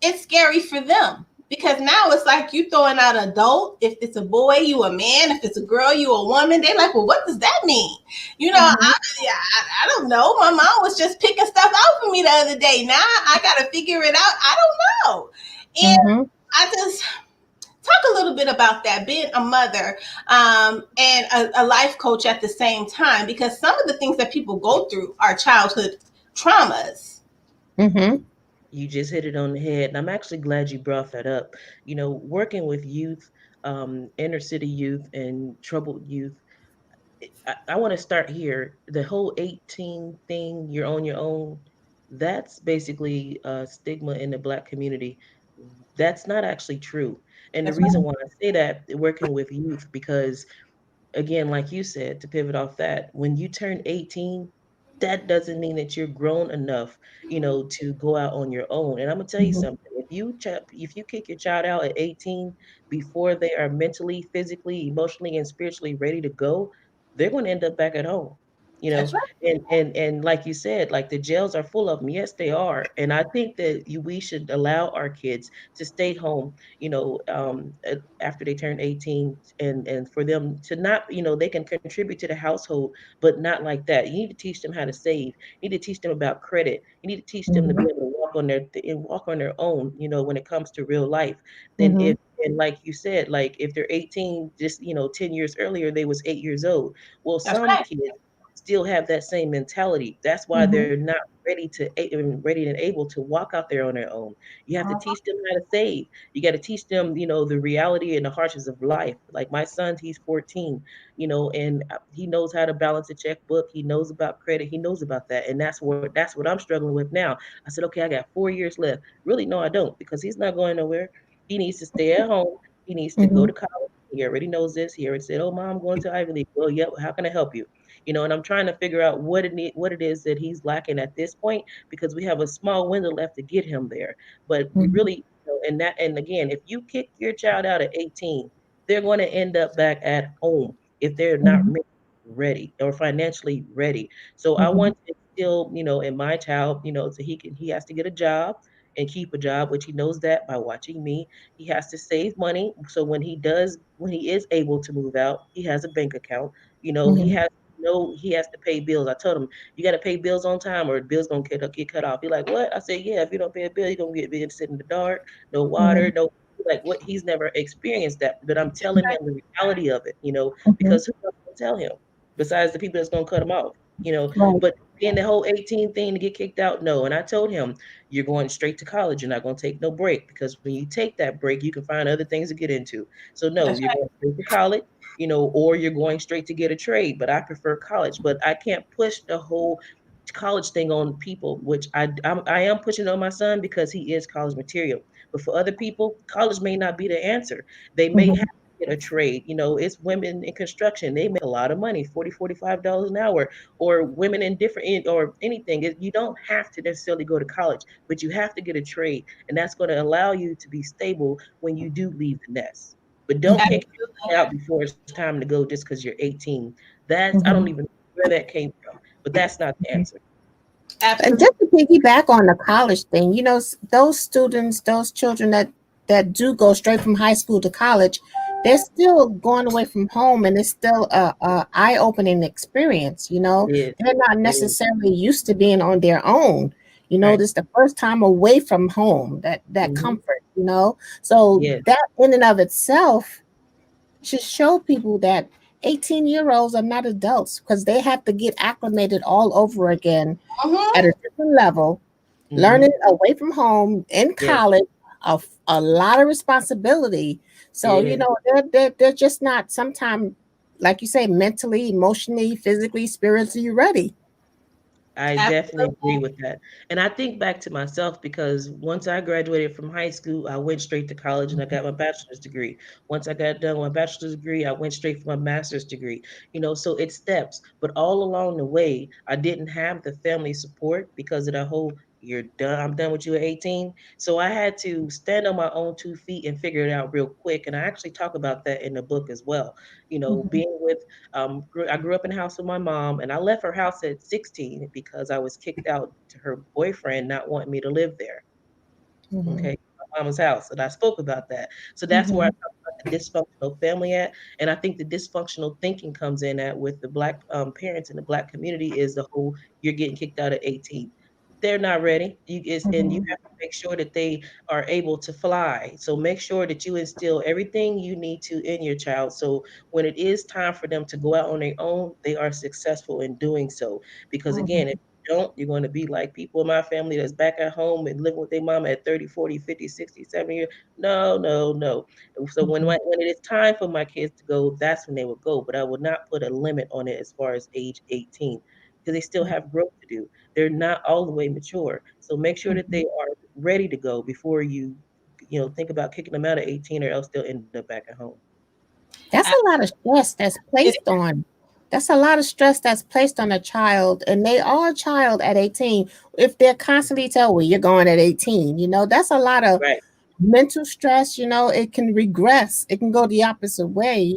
it's scary for them, because now it's like you throwing out adult. If it's a boy, you a man. If it's a girl, you a woman. They like, well, what does that mean? Hmm. I don't know. My mom was just picking stuff out for me the other day. Now I got to figure it out. I don't know. And Hmm. I just talk a little bit about that, being a mother, and a life coach at the same time, because some of the things that people go through are childhood traumas. Hmm. You just hit it on the head. And I'm actually glad you brought that up. Working with youth, inner city youth and troubled youth, I want to start here. The whole 18 thing, you're on your own, that's basically a stigma in the Black community. That's not actually true. And the That's right. reason why I say that, working with youth, because again, like you said, to pivot off that, when you turn 18, that doesn't mean that you're grown enough, to go out on your own. And I'm gonna tell you Mhm. something. If you kick your child out at 18 before they are mentally, physically, emotionally, and spiritually ready to go, they're going to end up back at home. You That's know, right. and like you said, like the jails are full of them. Yes, they are. And I think that we should allow our kids to stay home, after they turn 18, and for them to not, they can contribute to the household, but not like that. You need to teach them how to save. You need to teach them about credit. You need to teach them to be Mhm. able to walk on their own, when it comes to real life. Then if Mhm. and like you said, like if they're 18, just 10 years earlier they was 8 years old. Well, That's some right. kids still have that same mentality. That's why they're Mhm. not ready and able to walk out there on their own. You have to Uh-huh. teach them how to save. You got to teach them, the reality and the harshness of life. Like my son, he's 14, and he knows how to balance a checkbook. He knows about credit. He knows about that, and that's what I'm struggling with now. I said, okay, I got 4 years left. Really, no, I don't, because he's not going nowhere. He needs to stay at home. He needs to go Mhm. to college. He already knows this. He already said, "Oh, mom, I'm going to Ivy League." Well, yep. How can I help you? And I'm trying to figure out what it is that he's lacking at this point, because we have a small window left to get him there. But we Mhm. really, and again, if you kick your child out at 18, they're going to end up back at home if they're not Mhm. ready or financially ready. So I Mhm. want to instill, in my child, so he has to get a job and keep a job, which he knows that by watching me. He has to save money, so when he is able to move out, he has a bank account. He Mhm. has he has to pay bills. I told him, you got to pay bills on time, or bills gonna get cut off. He like, what? I said, yeah. If you don't pay a bill, you're gonna get sit in the dark, no water, Mhm. no, like, what, he's never experienced that. But I'm telling him the reality of it, Mhm. because who else gonna tell him besides the people that's gonna cut him off. Right. But being the whole 18 thing to get kicked out, no. And I told him, you're going straight to college. You're not gonna take no break, because when you take that break, you can find other things to get into. So no, That's you're going straight to college, or you're going straight to get a trade. But I prefer college. But I can't push the whole college thing on people, which I am pushing on my son because he is college material. But for other people, college may not be the answer. They may have Mhm. to get a trade. It's women in construction. They make a lot of money, 40, $45 an hour, or women in or anything. You don't have to necessarily go to college, but you have to get a trade. And that's going to allow you to be stable when you do leave the nest. But don't Mhm. kick Absolutely. it out before it's time to go just because you're 18. That's, I don't Mhm. even know where that came from, but that's not the answer. And Absolutely. just to piggyback on the college thing, those students, those children that do go straight from high school to college, they're still going away from home, and it's still a eye-opening experience. It is. They're not It is. necessarily used to being on their own. Right. This is the first time away from home, that Hmm. comfort. So Yes. that in and of itself should show people that 18-year-olds are not adults, because they have to get acclimated all over again at Mm-hmm. a different level, learning Hmm. away from home in Yes. college, a lot of responsibility. It So, is. they're just not sometimes, like you say, mentally, emotionally, physically, spiritually ready. I definitely agree Absolutely. with that. And I think back to myself, because once I graduated from high school, I went straight to college and I got my bachelor's degree. Once I got done with my bachelor's degree, I went straight for my master's degree. So it's steps. But all along the way, I didn't have the family support because of the whole, you're done, I'm done with you at 18. So I had to stand on my own 2 feet and figure it out real quick. And I actually talk about that in the book as well. Mhm. Being with I grew up in a house with my mom, and I left her house at 16 because I was kicked out to her boyfriend not wanting me to live there. Mhm. Okay, my mama's house, and I spoke about that. So that's where I Mhm. talk about the dysfunctional family at, and I think the dysfunctional thinking comes in at with the black parents in the black community is the whole, you're getting kicked out at 18. They're not ready. And you Mhm. have to make sure that they are able to fly. So make sure that you instill everything you need to in your child. So when it is time for them to go out on their own, they are successful in doing so. Because again, if Mhm. you don't, you're going to be like people in my family that's back at home and living with their mom at 30, 40, 50, 60, 70 years. No, no, no. So Mhm. when it is time for my kids to go, that's when they will go. But I would not put a limit on it as far as age 18, because they still have growth to do. They're not all the way mature. So make sure that they Mhm. are ready to go before think about kicking them out at 18, or else they'll end up back at home. That's a lot of stress that's placed on. That's a lot of stress that's placed on a child, and they are a child at 18. If they're constantly told, well, you're going at 18, that's a lot of Right. mental stress. It can regress. It can go the opposite way.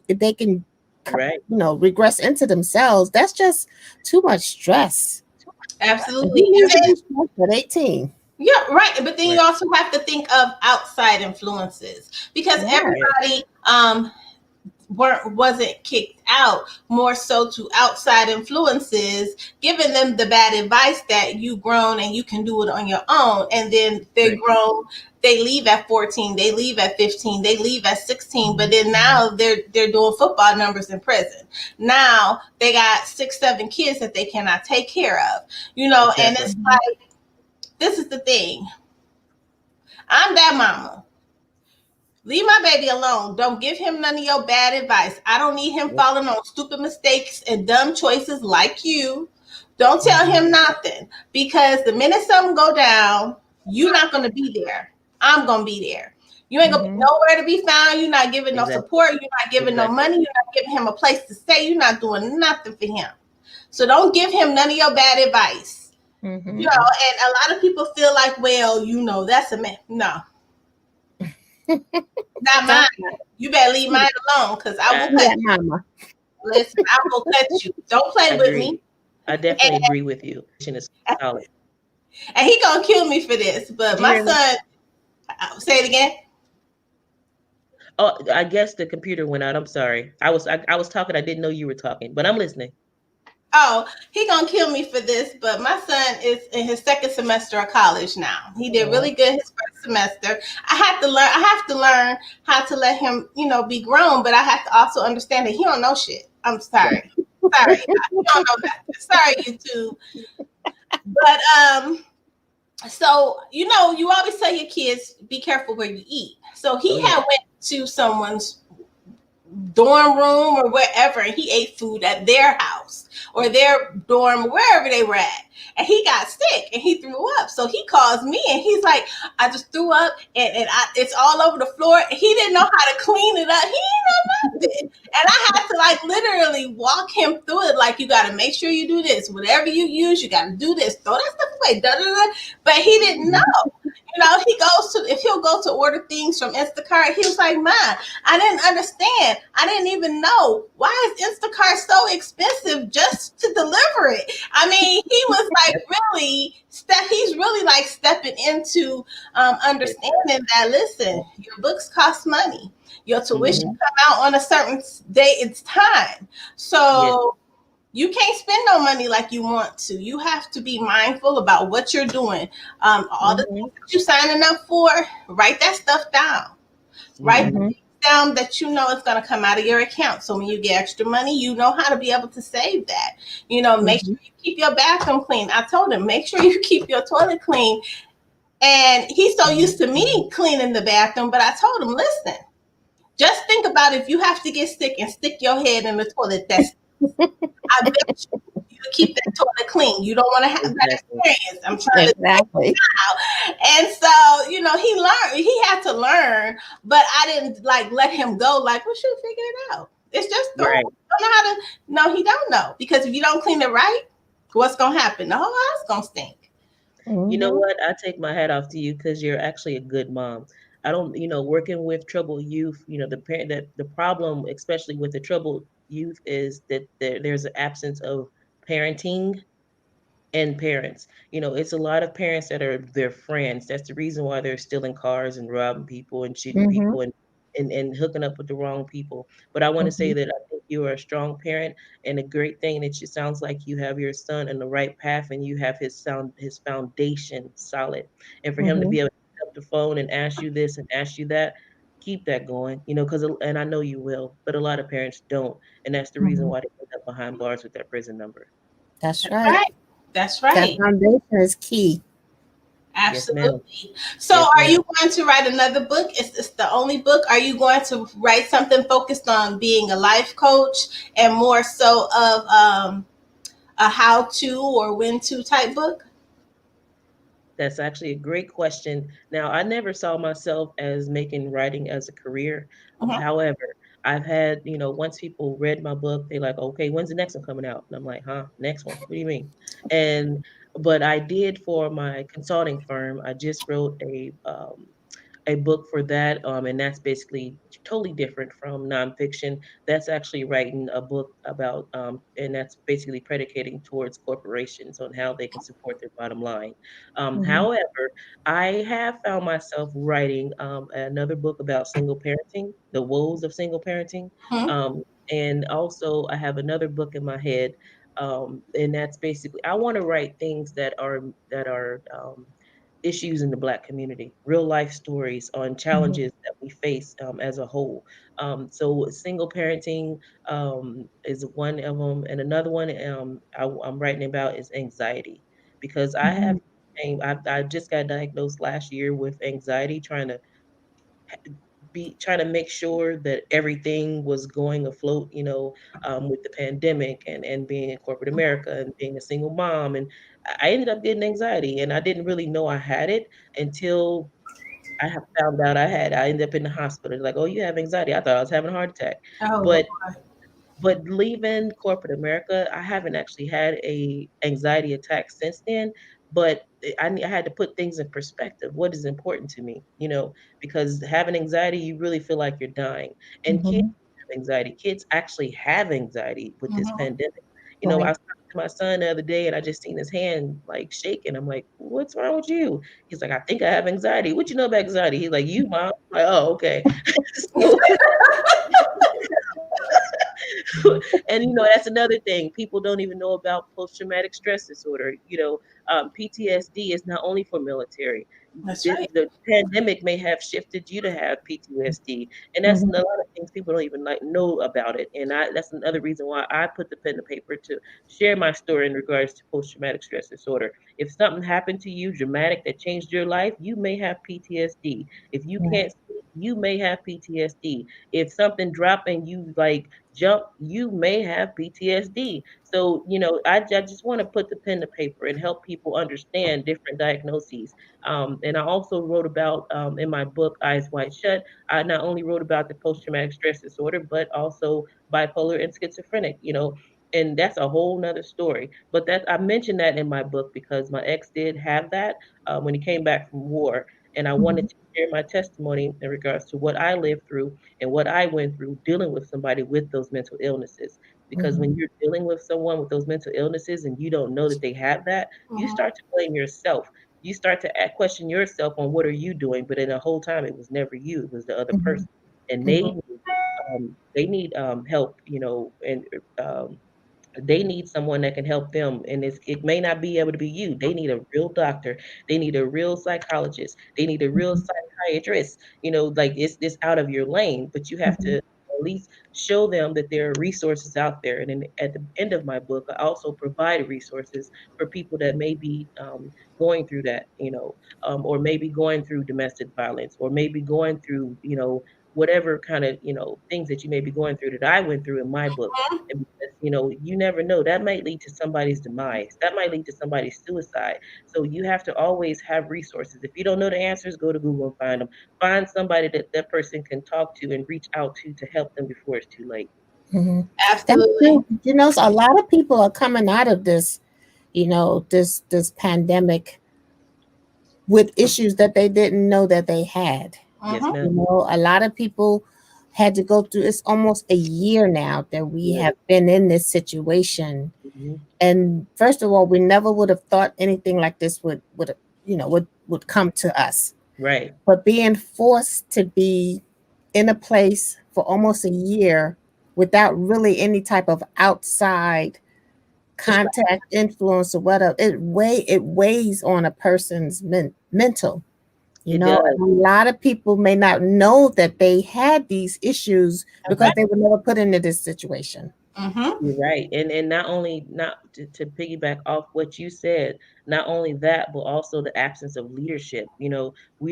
They can, Right. regress into themselves. That's just too much stress. Absolutely. Who needs to be stressed at 18? Yeah, right. But then you Right. also have to think of outside influences, because Right. everybody wasn't kicked out, more so to outside influences giving them the bad advice that you grown and you can do it on your own, and then they Right. grown, they leave at 14, they leave at 15, they leave at 16, but then now they're doing football numbers in prison. Now they got 6-7 kids that they cannot take care of, and Exactly. it's like, this is the thing, I'm that mama. Leave my baby alone. Don't give him none of your bad advice. I don't need him falling on stupid mistakes and dumb choices like you. Don't tell him nothing, because the minute something go down, you're not going to be there. I'm going to be there. You ain't going to be nowhere to be found. You're not giving no support. You're not giving no money. You're not giving him a place to stay. You're not doing nothing for him. So don't give him none of your bad advice. And a lot of people feel like, well, that's a man. No. Not mine. You better leave mine alone, because I will cut you. Mama. Listen, I will cut you. Don't play with me. I definitely agree with you. It's solid. And he gonna kill me for this, but my son, say it again. Oh, I guess the computer went out. I'm sorry. I was talking. I didn't know you were talking, but I'm listening. Oh, he gonna kill me for this, but my son is in his second semester of college now. He did really good his first semester. I have to learn how to let him, be grown, but I have to also understand that he don't know shit. I'm sorry. Sorry. He don't know that. Sorry, YouTube. But so you always tell your kids, be careful where you eat. So he had went to someone's dorm room or wherever, and he ate food at their house or their dorm, wherever they were at, and he got sick and he threw up. So he calls me and he's like, I just threw up and it's all over the floor. He didn't know how to clean it up. He didn't know nothing, and I had to literally walk him through it. Like, you got to make sure you do this, whatever you use, you got to do this, throw that stuff away, but he didn't know. If he'll go to order things from Instacart, he was like, Mom, I didn't understand. I didn't even know. Why is Instacart so expensive just to deliver it? I mean, he was he's really stepping into understanding that, listen, your books cost money. Your tuition come out on a certain day. It's time. So you can't spend no money like you want to. You have to be mindful about what you're doing. All the things that you're signing up for, write that stuff down. Write the things down that you know is going to come out of your account. So when you get extra money, you know how to be able to save that. Make sure you keep your bathroom clean. I told him, make sure you keep your toilet clean. And he's so used to me cleaning the bathroom, but I told him, listen, just think about if you have to get sick and stick your head in the toilet. I bet you keep that toilet clean. You don't want to have that experience. I'm trying to now. And so, he learned. He had to learn, but I didn't let him go. Like, well, shoot, figure it out. It's just right. Don't know how to. No, he don't know, because if you don't clean it right, what's gonna happen? The whole house gonna stink. You know what? I take my hat off to you, because you're actually a good mom. I don't, working with troubled youth, the problem, especially with the troubled youth, is that there's an absence of parenting and parents. It's a lot of parents that are their friends. That's the reason why they're stealing cars and robbing people and shooting people and hooking up with the wrong people. But I want to say that I think you are a strong parent, and a great thing that it sounds like you have your son in the right path, and you have his foundation solid. And for him to be able to pick up the phone and ask you this and ask you that, keep that going, and I know you will, but a lot of parents don't. And that's the reason why they end up behind bars with that prison number. That's right. That's right. That foundation is key. Absolutely. Yes, so are you going to write another book? Is this the only book? Are you going to write something focused on being a life coach and more so of a how-to or when-to type book? That's actually a great question. Now, I never saw myself as making writing as a career. Mhm. However, I've had, once people read my book, they like, okay, when's the next one coming out? And I'm like, huh, next one? What do you mean? And but I did for my consulting firm. I just wrote a book for that, and that's basically totally different from nonfiction. That's actually writing a book about, and that's basically predicating towards corporations on how they can support their bottom line. Mhm. However, I have found myself writing another book about single parenting, the woes of single parenting, Mhm. um, and also I have another book in my head, and that's basically I want to write things that are issues in the Black community, real life stories on Mhm. challenges that we face as a whole. So, single parenting is one of them, and another one I'm writing about is anxiety because Mhm. I just got diagnosed last year with anxiety, trying to make sure that everything was going afloat, with the pandemic and being in corporate America and being a single mom. And I ended up getting anxiety, and I didn't really know I had it until I have found out I had. I ended up in the hospital. Like, oh, you have anxiety. I thought I was having a heart attack. Oh But Lord. but leaving corporate America, I haven't actually had a anxiety attack since then. But I had to put things in perspective. What is important to me? Because having anxiety, you really feel like you're dying. And kids Mhm. have anxiety. Kids actually have anxiety with this Mhm. pandemic. I Right. was talking to my son the other day, and I just seen his hand like shaking. I'm like, "What's wrong with you?" He's like, "I think I have anxiety." What you know about anxiety? He's like, "You, mom." I'm like, "Oh, okay." So and that's another thing people don't even know about post traumatic stress disorder. PTSD is not only for military. That's The, right. the pandemic may have shifted you to have PTSD, and that's a Mhm. lot of things people don't even like know about it. And that's another reason why I put the pen to paper to share my story in regards to post traumatic stress disorder. If something happened to you dramatic that changed your life, you may have PTSD. If you Right. can't sleep, you may have PTSD. If something dropped and you like jump, you may have PTSD. So, I just want to put the pen to paper and help people understand different diagnoses. And I also wrote about in my book, Eyes Wide Shut, I not only wrote about the post traumatic stress disorder, but also bipolar and schizophrenic, and that's a whole nother story. But that I mentioned that in my book because my ex did have that when he came back from war. And I wanted Mhm. to share my testimony in regards to what I lived through and what I went through dealing with somebody with those mental illnesses. Because Mhm. when you're dealing with someone with those mental illnesses and you don't know that they have that, you Mhm. start to blame yourself. You start to question yourself on what are you doing, but in the whole time it was never you, it was the other Mhm. person. And Mhm. they need help, and um, they need someone that can help them, and it may not be able to be you. They need a real doctor, they need a real psychologist, they need a real Mhm. psychiatrist. Like it's out of your lane, but you have to Mhm. at least show them that there are resources out there. And then at the end of my book, I also provide resources for people that may be going through that, or maybe going through domestic violence, or maybe going through whatever kind of things that you may be going through that I went through in my book. And because you never know, that might lead to somebody's demise, that might lead to somebody's suicide. So you have to always have resources. If you don't know the answers, go to Google and find them. Find somebody that person can talk to and reach out to help them before it's too late. Mhm. That's Absolutely. true. A lot of people are coming out of this, this pandemic with issues that they didn't know that they had. Yes, Mhm. ma'am. A lot of people had to go through. It's almost a year now that we Yeah. have been in this situation. Hmm. And first of all, we never would have thought anything like this would come to us. Right. But being forced to be in a place for almost a year without really any type of outside Distract. contact, influence, or whatever, it weighs on a person's mental. It does. And a lot of people may not know that they had these issues because Okay. they were never put into this situation. Mhm. You're right. And not only not to piggyback off what you said, not only that, but also the absence of leadership. We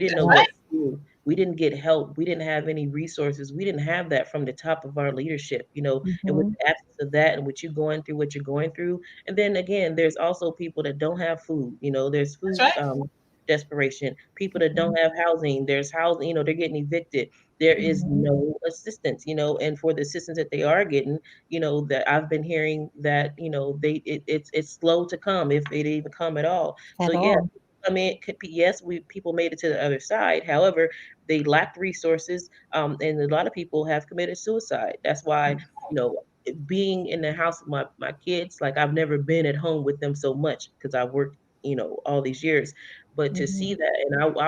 didn't know What? what to do. We didn't get help. We didn't have any resources. We didn't have that from the top of our leadership, and with Mhm. the absence of that and with you going through what you're going through. And then again, there's also people that don't have food. There's That's food right. desperation. People that don't have housing, there's housing, they're getting evicted. There is no assistance, and for the assistance that they are getting, that I've been hearing that, it's slow to come if it even come at all. So At yeah, all. I mean, yes, people made it to the other side. However, they lacked resources, and a lot of people have committed suicide. That's why, you know, being in the house with my kids, like I've never been at home with them so much because I've worked, all these years. But to Mhm. see that, and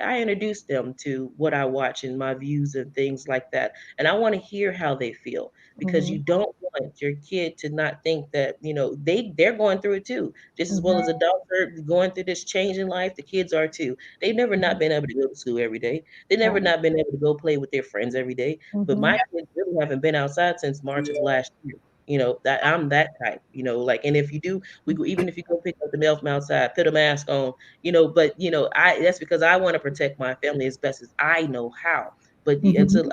I introduced them to what I watch and my views and things like that, and I want to hear how they feel because you Mhm. don't want your kid to not think that they're going through it too, just as well Mhm. as adults are going through this change in life. The kids are too. They've never not been able to go to school every day. They never Right. not been able to go play with their friends every day. But Mhm. my kids really haven't been outside since March of last year. That I'm that type. Like, and if you do, we go, even if you go pick up the mail from outside, put a mask on. But I that's because I want to protect my family as best as I know how. But Mhm. until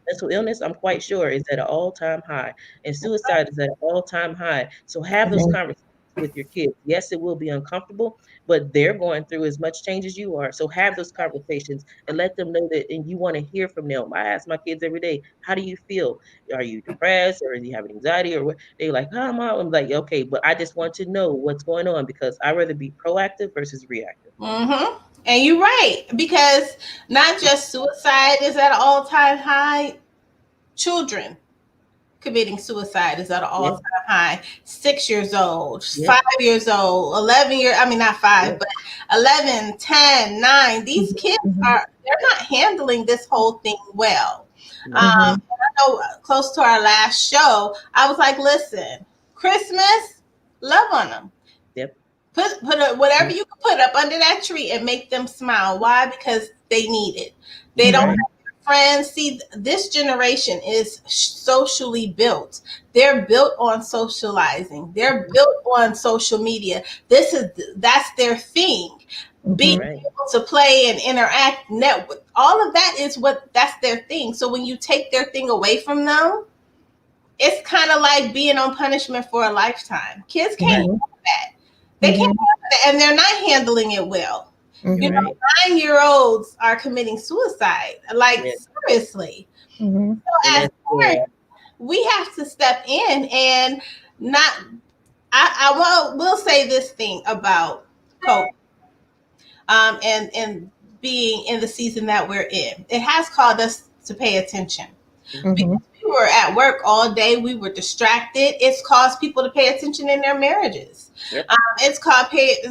mental illness, I'm quite sure is at an all-time high, and suicide is at an all-time high. So have those Mhm. conversations with your kids. Yes, it will be uncomfortable, but they're going through as much change as you are. So have those conversations and let them know that, and you want to hear from them. I ask my kids every day, how do you feel? Are you depressed or do you have anxiety or what? They're like, oh, mom. I'm like, okay, but I just want to know what's going on because I'd rather be proactive versus reactive. And you're right, because not just suicide is at an all-time high, children committing suicide is at an Yeah, all-time high. 6 years old, yeah, 5 years old, 11 years, I mean not yeah. five, but 11, 10, 9. These kids Mhm. they're not handling this whole thing well. No. Mhm. And I know close to our last show, I was like, listen, Christmas, love on them. Yep. Whatever you can put up under that tree and make them smile. Why? Because they need it. They don't Mhm. Right. have friends. See, this generation is socially built. They're built on socializing. They're built on social media. That's their thing. Being Mhm. Right. able to play and interact, network, all of that is that's their thing. So when you take their thing away from them, it's kind of like being on punishment for a lifetime. Kids can't Right. Mhm. have that. They can't Mhm. have that, and they're not handling it well. You're You Mhm. know, right. 9-year-olds are committing suicide. Like Yeah. seriously. Mhm. And So as that's scary. parents, we have to step in and not. Will say this thing about COVID, and being in the season that we're in. It has called us to pay attention Hmm. because Mhm. we were at work all day. We were distracted. It's caused people to pay attention in their marriages. Yep. It's caused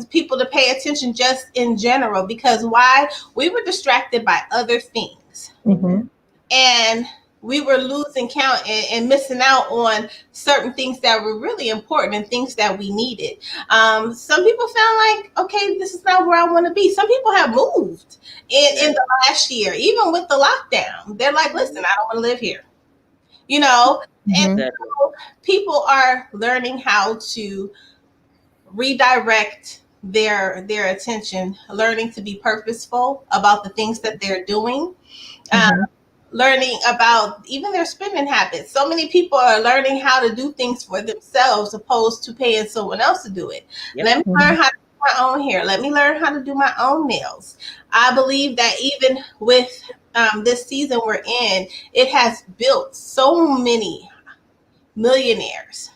people to pay attention just in general because why? We were distracted by other things. Amen. Mhm. And we were losing count and missing out on certain things that were really important and things that we needed. Some people found like, okay, this is not where I want to be. Some people have moved in Right. the last year, even with the lockdown. They're like, listen, I don't want to live here, you know. And Mhm. Exactly. so people are learning how to redirect their attention, learning to be purposeful about the things that they're doing. Um, Mhm. Learning about even their spending habits. So many people are learning how to do things for themselves opposed to paying someone else to do it. Yep. Let me learn Mhm. how to do my own hair. Let me learn how to do my own nails. I believe that even with this season we're in, it has built so many millionaires,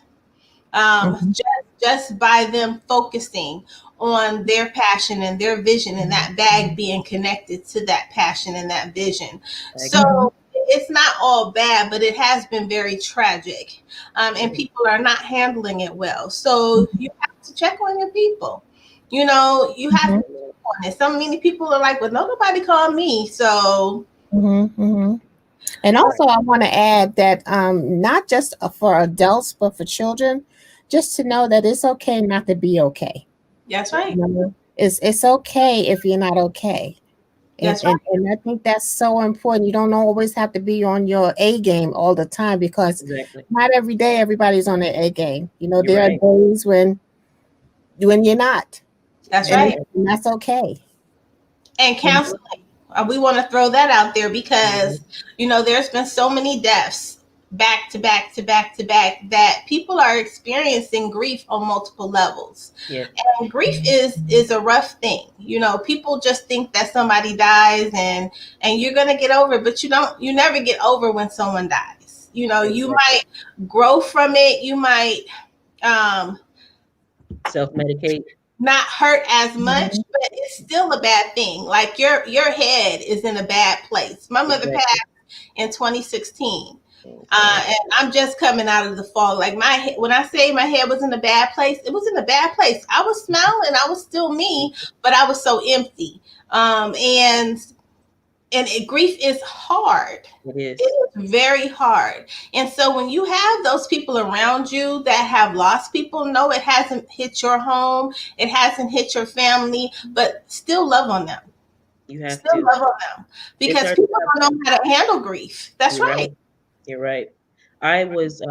Mhm. just by them focusing on their passion and their vision and that bag being connected to that passion and that vision. I agree. Mhm. So it's not all bad, but it has been very tragic, and Yeah. people are not handling it well. So you have to check on your people. You know, you have to Mhm. check on it. So many people are like, well, nobody called me. So Mhm. Mhm. And Right. also, I want to add that not just for adults, but for children, just to know that it's okay not to be okay. that's Yep. right. You know, it's okay if you're not okay. And, That's right. and and I think that's so important. You don't always have to be on your A game all the time because Exactly. not every day everybody's on their A game. You know, You're there are right. days when you're not, That's And right. and, and that's okay. And You counseling. We want to throw that out there mhm. because, there's been so many deaths back to back to back to back, that people are experiencing grief on multiple levels. Yes. And grief is a rough thing. You know, people just think that somebody dies and you're gonna get over it, but you never get over when someone dies. You know, you might grow from it, you might um Self-medicate. not hurt as much, but it's still a bad thing. Like your head is in a bad place. My mother Exactly. passed in 2016. Sorry. And I'm just coming out of the fog. Like when I say my head was in a bad place, it was in a bad place. I was smiling, I was still me, but I was so empty. Grief is hard. It is. It is very hard. And so when you have those people around you that have lost people, no, it hasn't hit your home, it hasn't hit your family, but still love on them. You have Still to. love on them, because hard people don't know how to handle grief. That's You're right. right. You're right. I was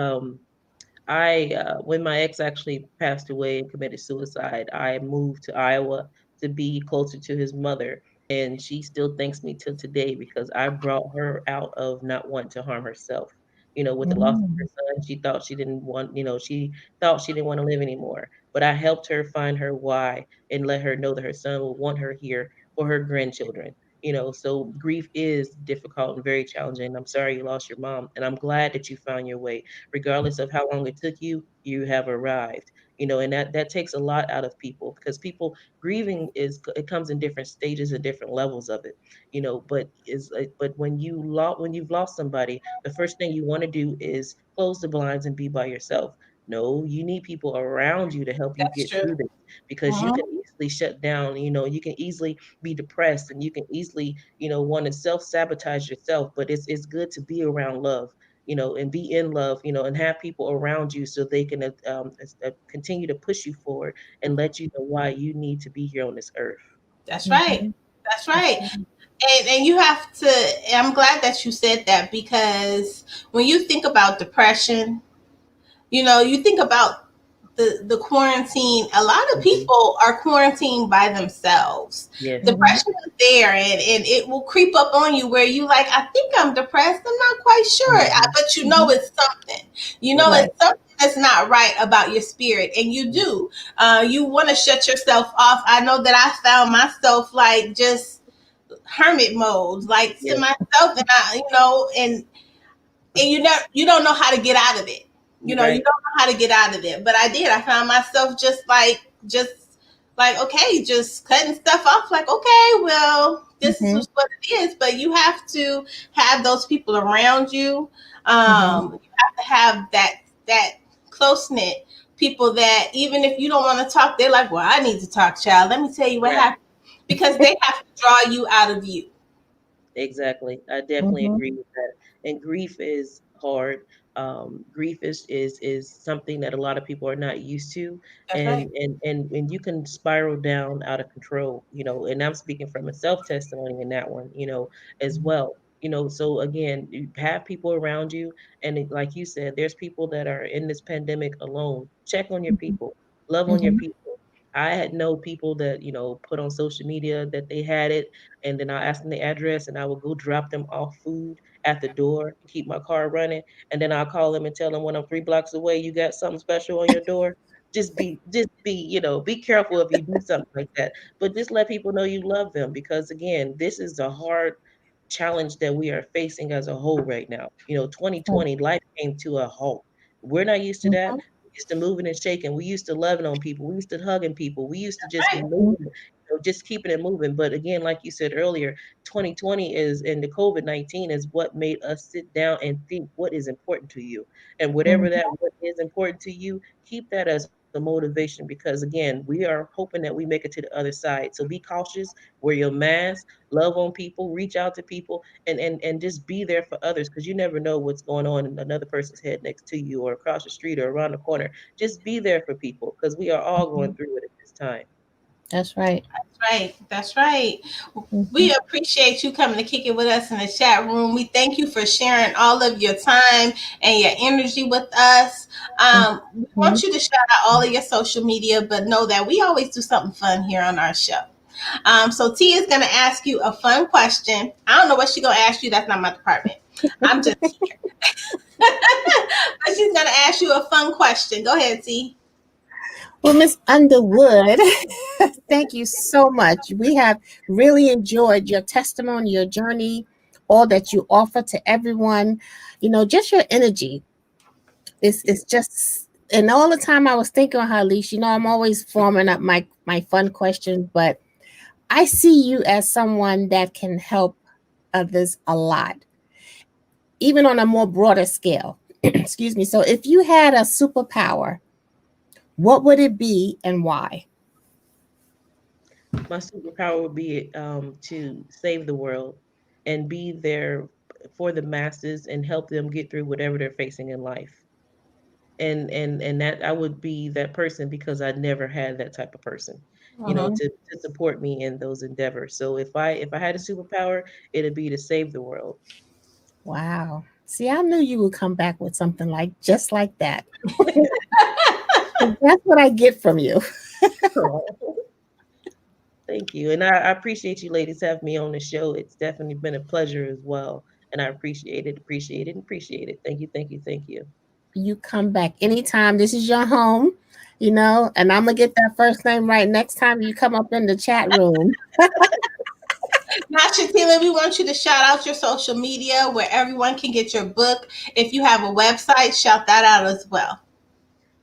when my ex actually passed away and committed suicide, I moved to Iowa to be closer to his mother. And she still thanks me till today because I brought her out of not wanting to harm herself. You know, with the loss of her son, she thought she didn't want, she thought she didn't want to live anymore. But I helped her find her why and let her know that her son will want her here for her grandchildren. So grief is difficult and very challenging. I'm sorry you lost your mom, and I'm glad that you found your way. Regardless of how long it took you, you have arrived. And that takes a lot out of people, because people grieving it comes in different stages and different levels of it. But when you've lost somebody, the first thing you want to do is close the blinds and be by yourself. No, you need people around you to help you That's get true. through this, because you can easily shut down. You can easily be depressed, and you can easily want to self-sabotage yourself. But it's good to be around love, and be in love, and have people around you so they can continue to push you forward and let you know why you need to be here on this earth. That's right. That's right. And you have to, I'm glad that you said that, because when you think about depression, you think about the quarantine. A lot of people are quarantined by themselves. Yes. Depression is there, and it will creep up on you where you like, I think I'm depressed. I'm not quite sure. But it's something. It's something that's not right about your spirit. And you do. You want to shut yourself off. I know that I found myself like just hermit mode, like to Yes. myself, and you don't know how to get out of it. You Right. don't know how to get out of it. But I did. I found myself just like okay, just cutting stuff off. Like, okay, well, this is what it is. But you have to have those people around you. You have to have that close knit people that even if you don't want to talk, they're like, well, I need to talk, child. Let me tell you what happened, because they have to draw you out of you. Exactly. I definitely agree with that. And grief is hard. Grief is something that a lot of people are not used to, That's right. and you can spiral down out of control. And I'm speaking from a self testimony in that one, as well. So again, you have people around you, and like you said, there's people that are in this pandemic alone. Check on your people, love on your people. I had know people that put on social media that they had it, and then I ask them the address, and I will go drop them off food at the door to keep my car running, and then I'll call them and tell them when I'm 3 blocks away, you got something special on your door. Be careful if you do something like that, but just let people know you love them, because again, this is a hard challenge that we are facing as a whole right now. 2020, life came to a halt. We're not used to that. We used to moving and shaking. We used to loving on people. We used to hugging people. We used to just Right. moving, just keeping it moving. But again, like you said earlier, 2020 and the COVID-19 is what made us sit down and think what is important to you. And whatever that what is important to you, keep that as a motivation, because again, we are hoping that we make it to the other side. So be cautious, wear your mask, love on people, reach out to people, and just be there for others, because you never know what's going on in another person's head next to you or across the street or around the corner. Just be there for people, because we are all going through it at this time. That's right. That's right. That's right. We appreciate you coming to kick it with us in the chat room. We thank you for sharing all of your time and your energy with us. We want you to shout out all of your social media, but know that we always do something fun here on our show. So T is going to ask you a fun question. I don't know what she's going to ask you. That's not my department. I'm just but she's gonna ask you a fun question. Go ahead, T. Well, Miss Underwood, thank you so much. We have really enjoyed your testimony, your journey, all that you offer to everyone. You know, just your energy. It's just, and all the time I was thinking on her, Leash, you know, I'm always forming up my fun questions, but I see you as someone that can help others a lot, even on a more broader scale. Excuse me. So if you had a superpower, what would it be and why? My superpower would be to save the world and be there for the masses and help them get through whatever they're facing in life. And that I would be that person because I never had that type of person, to support me in those endeavors. So if I had a superpower, it'd be to save the world. Wow. See, I knew you would come back with something just like that. That's what I get from you. Thank you. And I appreciate you ladies having me on the show. It's definitely been a pleasure as well. And I appreciate it. Thank you, thank you, thank you. You come back anytime. This is your home, you know, and I'm going to get that first name right next time you come up in the chat room. Now, Chatiela, we want you to shout out your social media where everyone can get your book. If you have a website, shout that out as well.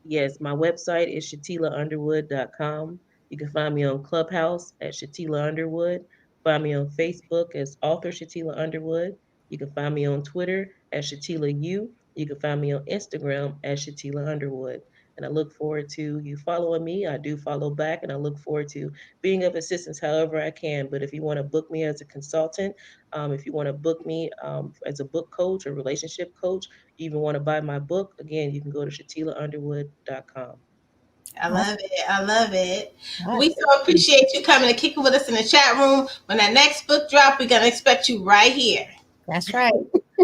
Yes, my website is chatielaunderwood.com. You can find me on Clubhouse at Chatiela Underwood. Find me on Facebook as author Chatiela Underwood. You can find me on Twitter at Chatiela U. You can find me on Instagram at Chatiela Underwood. And I look forward to you following me. I do follow back, and I look forward to being of assistance however I can. But if you want to book me as a consultant, if you want to book me as a book coach or relationship coach, you even want to buy my book, again, you can go to chatielaunderwood.com. I love it. I love it. We so appreciate you coming and kicking with us in the chat room. When that next book drop, we're going to expect you right here. That's right.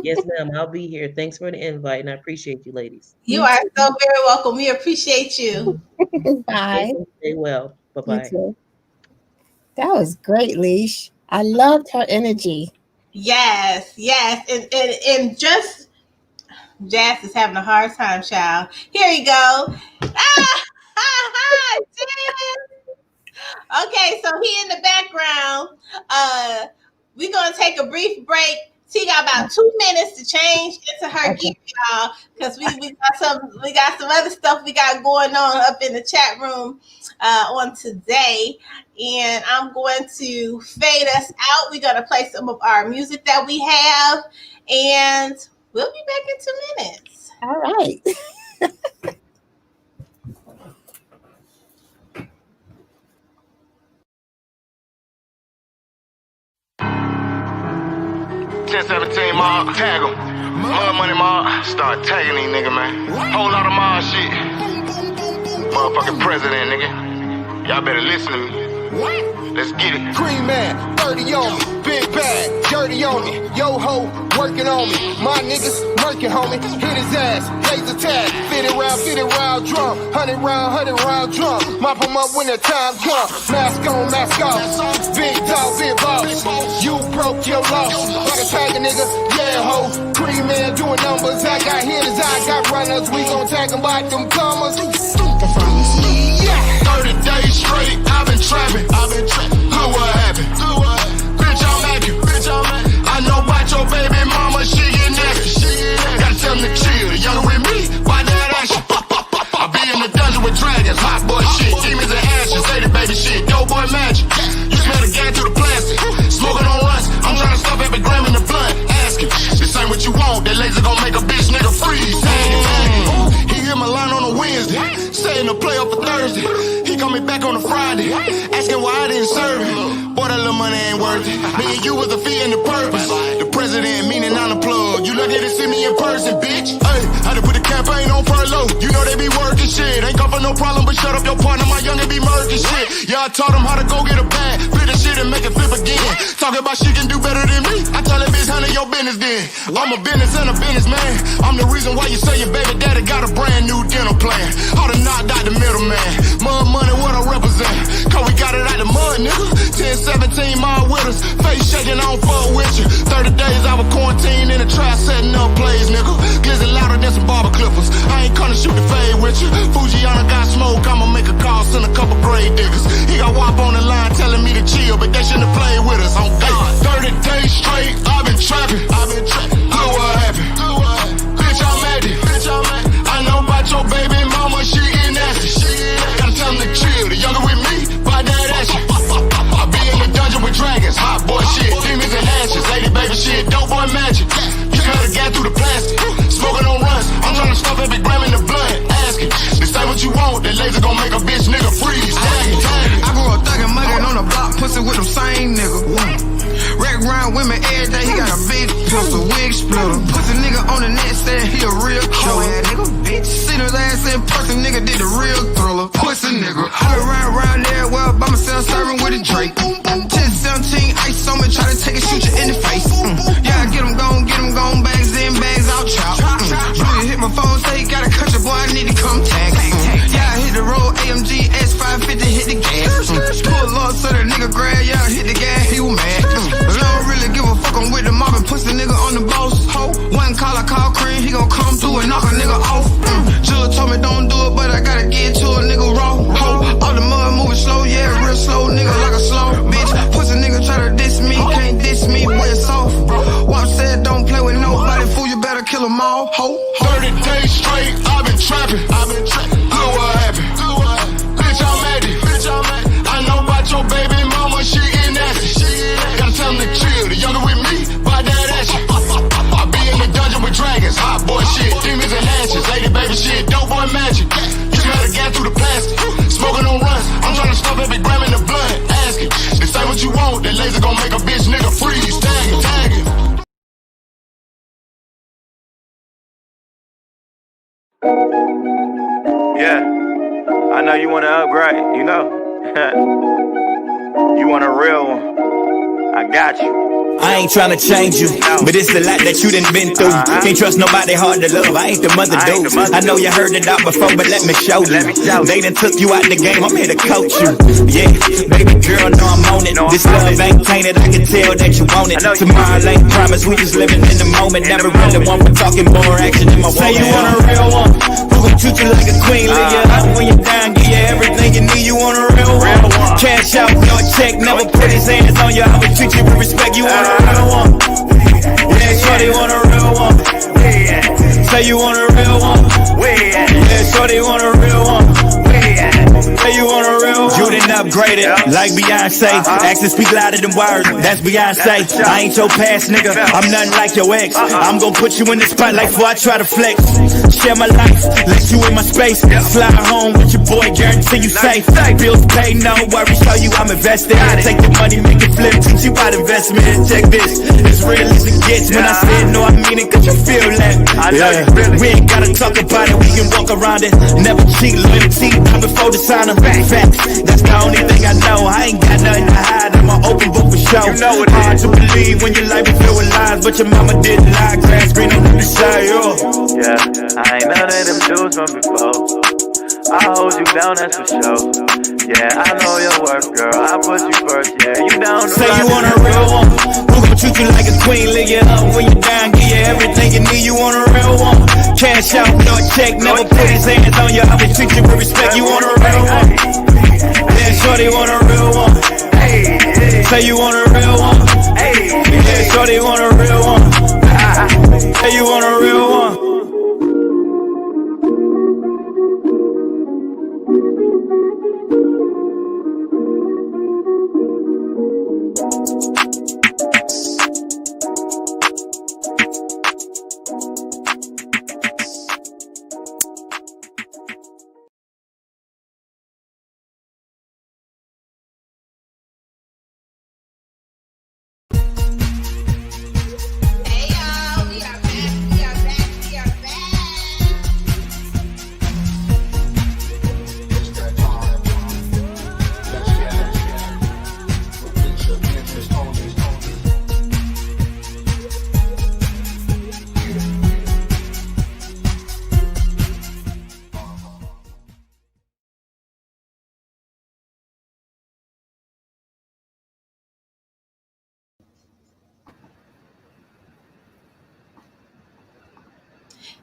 Yes, ma'am. I'll be here. Thanks for the invite, and I appreciate you, ladies. You are so very welcome. We appreciate you. Bye. Stay well. Bye-bye. That was great, Leash. I loved her energy. Yes, yes. And just Jazz is having a hard time, child. Here you go. Hi, Jazz. Okay, so he in the background. We're going to take a brief break. She got about 2 minutes to change into her gear, y'all, because we got some other stuff we got going on up in the chat room on today, and I'm going to fade us out. We're going to play some of our music that we have, and we'll be back in 2 minutes. All right. Mob, tag them. Mud money mob, start tagging these nigga, man. Whole lot of mob shit. Motherfucking president, nigga. Y'all better listen to me. Let's get it. Cream man, 30 on me. Big bag, dirty on me. Yo ho, working on me. My niggas working, homie. Hit his ass, laser tag. 50 round drum. 100 round drum. Mop him up when the time comes. Mask on, mask off. Big dog, big boss. You broke your loss. Like a tag a nigga, yeah ho. Cream man doing numbers. I got hitters, I got runners. We gon' tag them by them commas. Yeah. 30 days straight, I've been trapping. Look what happened. Bitch, I'm acting. I know about your baby mama, she get naked. Gotta tell them to chill. Younger with me, why that action? I be in the dungeon with dragons, hot boy shit. Demons and ashes, say the baby shit. Dope boy magic. You smell the gas through the plastic. Smoking on rust. I'm trying to stuff every gram in the blood. Asking, this ain't what you want. That laser gon' make a bitch nigga freeze. He hit my line on a Wednesday. Saying to play up for Thursday. He coming back on a Friday. Asking why I didn't serve him. Boy, that little money ain't worth it. Me and you was the fee and the purpose. The president meaning I'm the plug. You lucky to see me in person, bitch. Hey, I done put the campaign on furlough. You know they be working shit. Ain't come for no problem, but shut up your partner. My youngin' be murking shit. Yeah, I taught him how to go get a bag. Flip the shit and make it flip again. Talking about she can do better than me. I tell that bitch, handle your business then. I'm a business and a businessman. I'm the reason why you say your baby daddy got a brand new dental plan. All the knocked out the middleman. Mud money, what I represent. Cause we got it out the mud, nigga. 10, 17 mile with us. Face shake then I don't fuck with you. 30 days I was quarantined in a trap setting up plays, nigga. Glizzy louder than some barber clippers. I ain't gonna shoot the fade with you. Fujiana got smoke, I'ma make a call, send a couple grave diggers. He got WAP on the line telling me to chill, but they shouldn't have played with us. On God, 30 days straight, I've been trapping. Look what happened. Bitch, I'm at it. I know about your baby mama, she get nasty. Gotta tell them to chill. The younger with me, buy that action. I be in the dungeon with dragons, hot boy shit, demons and ashes, lady baby shit, dope boy magic. You smell the gas through the plastic, smoking on runs. I'm trying to stuff every gram in the blood. Asking, they say what you want, that laser gon' make a bitch nigga freeze. I grew up thuggin' muggin' on the block, pussy with them same nigga. Wreck round women every day, he got a big pistol, wig splitter. Pussy nigga on the net said he a real killer. Nigga, bitch. Seen his ass in person, nigga did the real thriller. Pussy nigga. I been round everywhere by myself, serving with a Drake. 10-17, ice on me, try to take a shoot you in the face. Yeah, get him gone, bags in, bags out, chop. Really hit my phone, say he got a country boy, I need to come tag. Yeah, I hit the road, AMG S550, hit the gas. Pull up so the nigga grab, yeah, hit the gas, he was mad. But I don't really give a fuck, I'm with the mob and pussy nigga on the boss. Ho, one call, I call cream, he gon' come through and knock a nigga off. Jill told me don't do it, but I gotta get to a nigga raw. Ho, all the mud moving slow, yeah, real slow, nigga like a slow bitch. Pussy nigga try to diss me, can't diss me, we're soft. Wap said don't play with nobody, fool, you better kill them all. Ho, 30 days straight, I've been trapping. Look what happened. Bitch, I'm at it. I know about your baby mama, she get nasty. Gotta tell them to chill. The younger with me, buy that action. I be in the dungeon with dragons, hot boy shit, demons and ashes, lady baby shit, dope boy magic. You smell the gas through the plastic, smoking on runs. I'm trying to stuff every gram in the blood. Asking, they say what you want, that laser gon' make a bitch nigga freeze. Tag it. Yeah, I know you wanna upgrade, you know. You want a real one, I got you. I ain't tryna change you, but it's a lot that you done been through. Can't trust nobody hard to love, I ain't the mother dude. I know you heard it out before, but let me show you. They done took you out the game, I'm here to coach you. Yeah, baby girl, know I'm on it. This love ain't tainted, I can tell that you want it. Tomorrow ain't promised, we just living in the moment. Never really want for talking, more action in my walk. Say you want a real one, who gon' treat you like a queen? Leave you up when you're down, give you everything you need. You want a real one, cash out, no check, never put his hands on you. I would treat you with respect, you want a real one. Yeah, shorty want a real one. Say you want a real one. Yeah, shorty want a real one. Say you want a real one. You done upgraded, like Beyonce. Actions speak louder than words, that's Beyonce. I ain't your past, nigga, I'm nothing like your ex. I'm gon' put you in the spotlight before I try to flex. Share my life, let you in my space. Slide home with your boy, guarantee you safe. Bills paid, no worries, show you I'm invested. Take the money, make it flip, teach you about investment. Check this, it's real as it gets. When I say it, no, I mean it, cause you feel that. Yeah. We ain't gotta talk about it, we can walk around it. Never cheat, loyalty, down before the sign of facts. That's the only thing I know, I ain't got nothing to hide. I'm an open book for show. You know it hard to believe when your life is filled with lies, but your mama didn't lie. Grass green on the side, Yeah, I ain't none of them dudes from before. I hold you down, that's for sure. Yeah, I know your worth, girl. I put you first, yeah. You down to say you want a real one, who gon' treat you like a queen? Leave you up when you're down, give you everything you need. You want a real one, cash out, no check, never put his hands on you. I would treat you with respect. You want a real one. Yeah, shorty want a real one. Say you want a real one. Yeah, shorty want a real one. Say you want a real one.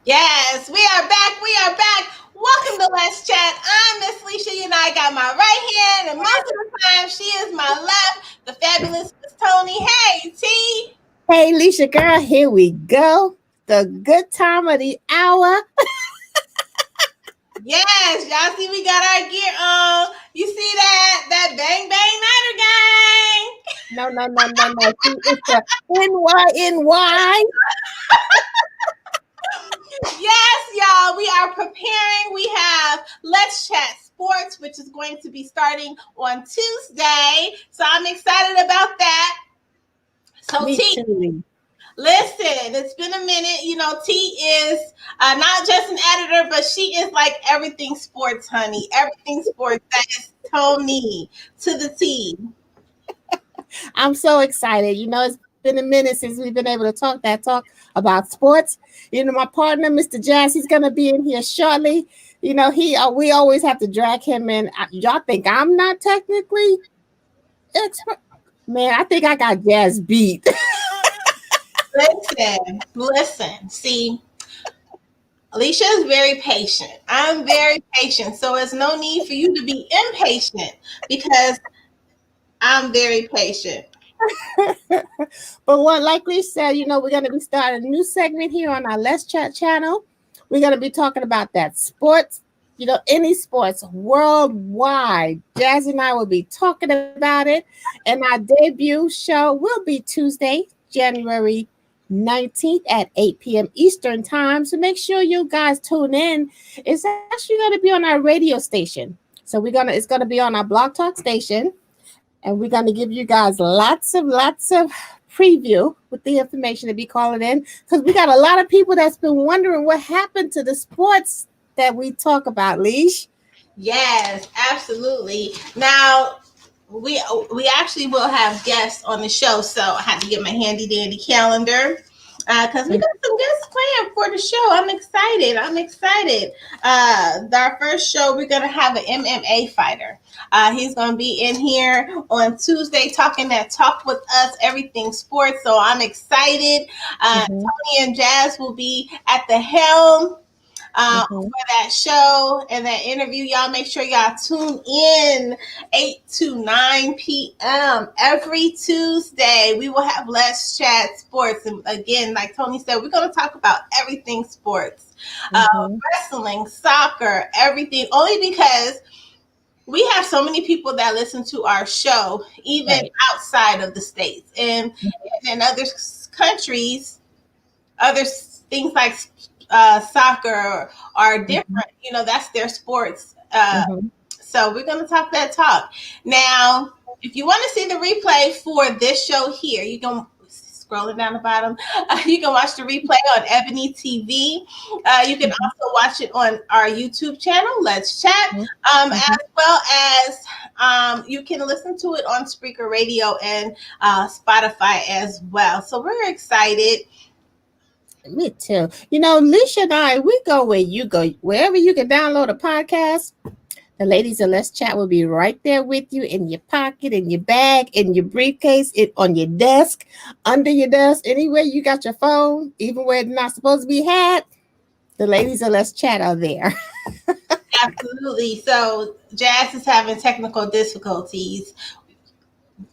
Yes, we are back. We are back. Welcome to Let's Chat. I'm Miss Leisha. You know, I got my right hand, and most of the time, she is my left. The fabulous Miss Tony. Hey, T. Hey, Alicia girl, here we go. The good time of the hour. Yes, y'all see we got our gear on. You see that? That bang bang matter, gang. No. See, it's the NYNY. Yes, y'all, we are preparing. We have Let's Chat Sports, which is going to be starting on Tuesday. So I'm excited about that. So, Me T, too. listen, it's been a minute. You know, T is not just an editor, but she is like everything sports, honey. Everything sports. That is Tony to the T. I'm so excited. You know, it's been a minute since we've been able to talk about sports. You know, my partner, Mr. Jazz, he's gonna be in here shortly. You know, we always have to drag him in. Y'all think I'm not technically expert? Man, I think I got Jazz beat. Listen. See, Alicia is very patient. I'm very patient. So there's no need for you to be impatient because I'm very patient. But what, like we said, you know, we're going to be starting a new segment here on our Let's Chat channel. We're going to be talking about that sports, you know, any sports worldwide. Jazz and I will be talking about it. And our debut show will be Tuesday, January 19th at 8 p.m. Eastern time. So make sure you guys tune in. It's actually going to be on our radio station. So it's going to be on our Blog Talk station. And we're going to give you guys lots of preview with the information to be calling in, because we got a lot of people that's been wondering what happened to the sports that we talk about, Leash. Yes, absolutely. Now, we actually will have guests on the show, so I had to get my handy dandy calendar because we got some guests planned for the show. I'm excited. Our first show, we're gonna have an MMA fighter. He's gonna be in here on Tuesday talking that talk with us, everything sports. So I'm excited. Tony and Jazz will be at the helm for that show and that interview. Y'all make sure y'all tune in 8 to 9 p.m. every Tuesday. We will have Let's Chat Sports. And again, like Tony said, we're going to talk about everything sports, wrestling, soccer, everything, only because we have so many people that listen to our show, even outside of the States and in other countries, other things like soccer are different. You know, that's their sports. So we're going to talk that talk. Now, if you want to see the replay for this show here, you can scrolling down the bottom. You can watch the replay on Ebony TV. You can also watch it on our YouTube channel, Let's Chat, as well as you can listen to it on Spreaker Radio and Spotify as well. So we're excited. Me too. You know, Leisha and I, we go where you go. Wherever you can download a podcast, the ladies of Let's Chat will be right there with you, in your pocket, in your bag, in your briefcase, on your desk, under your desk, anywhere you got your phone, even where it's not supposed to be had. The ladies of Let's Chat are there. Absolutely. So Jazz is having technical difficulties.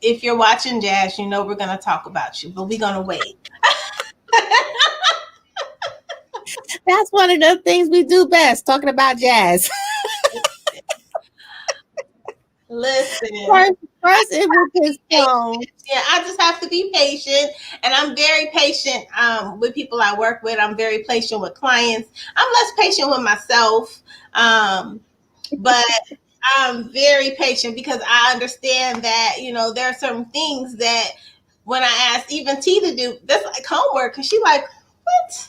If you're watching Jazz, you know we're going to talk about you, but we're going to wait. That's one of the things we do best, talking about Jazz. Listen. First it was his phone. Yeah, I just have to be patient, and I'm very patient with people I work with. I'm very patient with clients. I'm less patient with myself, but I'm very patient because I understand that, you know, there are certain things that when I ask even T to do, that's like homework, because she's like, what?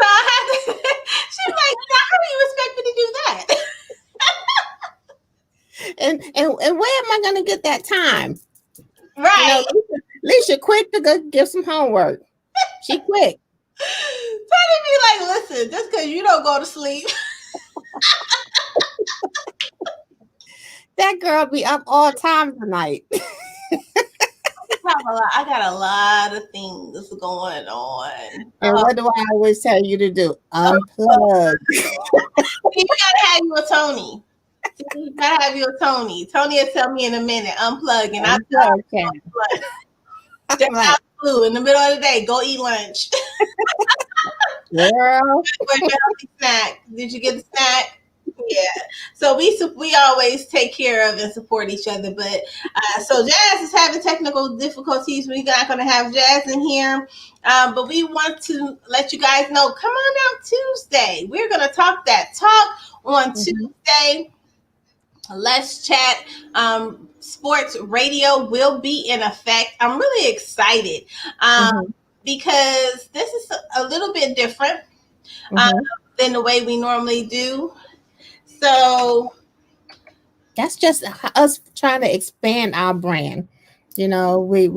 So I have to, she's like, how do you expect me to do that? And where am I going to get that time? Right. You know, Leisha quick to go give some homework. She quick. Trying to be like, listen, just because you don't go to sleep. That girl be up all time tonight. I got a lot of things going on. And what do I always tell you to do? Unplug. You gotta have you a Tony. You gotta have you a Tony. Tony will tell me in a minute, unplug, and I'll Unplug. step out the blue in the middle of the day, go eat lunch. Girl. Snack. Did you get the snack? Yeah. So we always take care of and support each other. But so Jazz is having technical difficulties. We're not going to have Jazz in here. But we want to let you guys know, come on out Tuesday. We're going to talk that talk on Tuesday. Let's Chat. Sports radio will be in effect. I'm really excited because this is a little bit different than the way we normally do. So that's just us trying to expand our brand. You know, we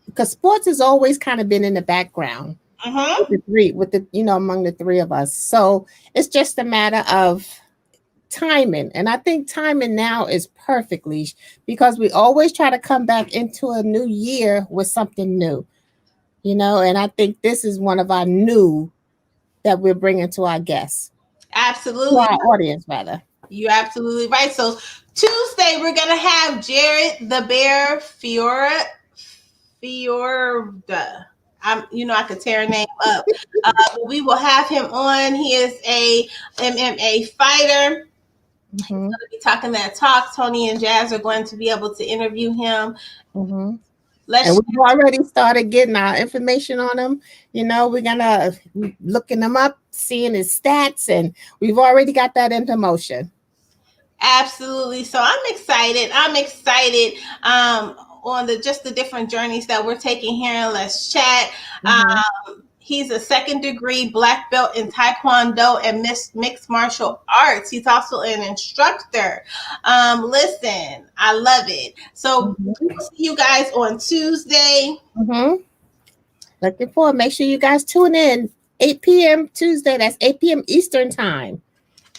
because sports has always kind of been in the background with the among the three of us. So it's just a matter of timing, and I think timing now is perfectly, because we always try to come back into a new year with something new, and I think this is one of our new that we're bringing to our guests. Absolutely. To our audience, rather. You're absolutely right. So Tuesday, we're going to have Jared the Bear Fiorda. I could tear a name up. We will have him on. He is a MMA fighter. He's going to be talking that talk. Tony and Jazz are going to be able to interview him. And we've already started getting our information on him. We're gonna looking him up, seeing his stats, and we've already got that into motion. Absolutely. So I'm excited. On the different journeys that we're taking here in Let's Chat. He's a second-degree black belt in Taekwondo and mixed martial arts. He's also an instructor. Listen, I love it. So we'll see you guys on Tuesday. Looking forward. Make sure you guys tune in 8 p.m. Tuesday. That's 8 p.m. Eastern time.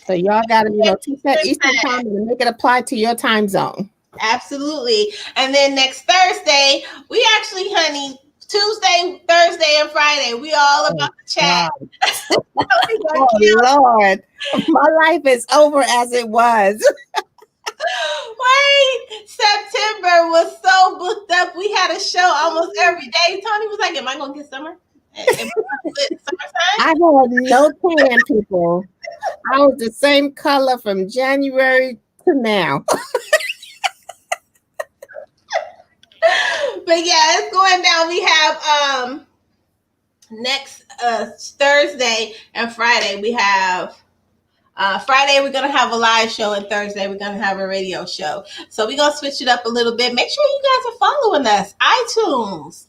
So y'all got to teach that Eastern time and make it apply to your time zone. Absolutely. And then next Thursday, we actually, honey, Tuesday, Thursday, and Friday, we all about to chat. Oh, Lord. My life is over as it was. Wait, September was so booked up. We had a show almost every day. Tony was like, am I going to get summer? I had no tan, people. I was the same color from January to now. But yeah, it's going down. We have next Thursday and Friday. We have Friday we're gonna have a live show, and Thursday we're gonna have a radio show. So we're gonna switch it up a little bit. Make sure you guys are following us. iTunes,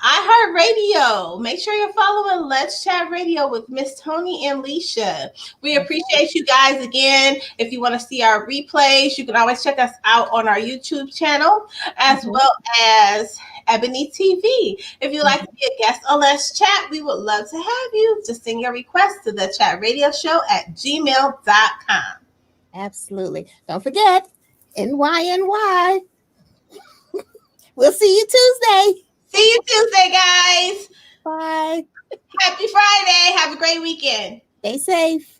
iHeartRadio. Make sure you're following Let's Chat Radio with Miss Tony and Leisha. We appreciate you guys again. If you want to see our replays, you can always check us out on our YouTube channel, as well as Ebony TV. If you'd like to be a guest on Let's Chat, we would love to have you. Just send your request to thechatradioshow@gmail.com. Absolutely. Don't forget, NYNY. We'll see you Tuesday. See you Tuesday, guys. Bye. Happy Friday. Have a great weekend. Stay safe.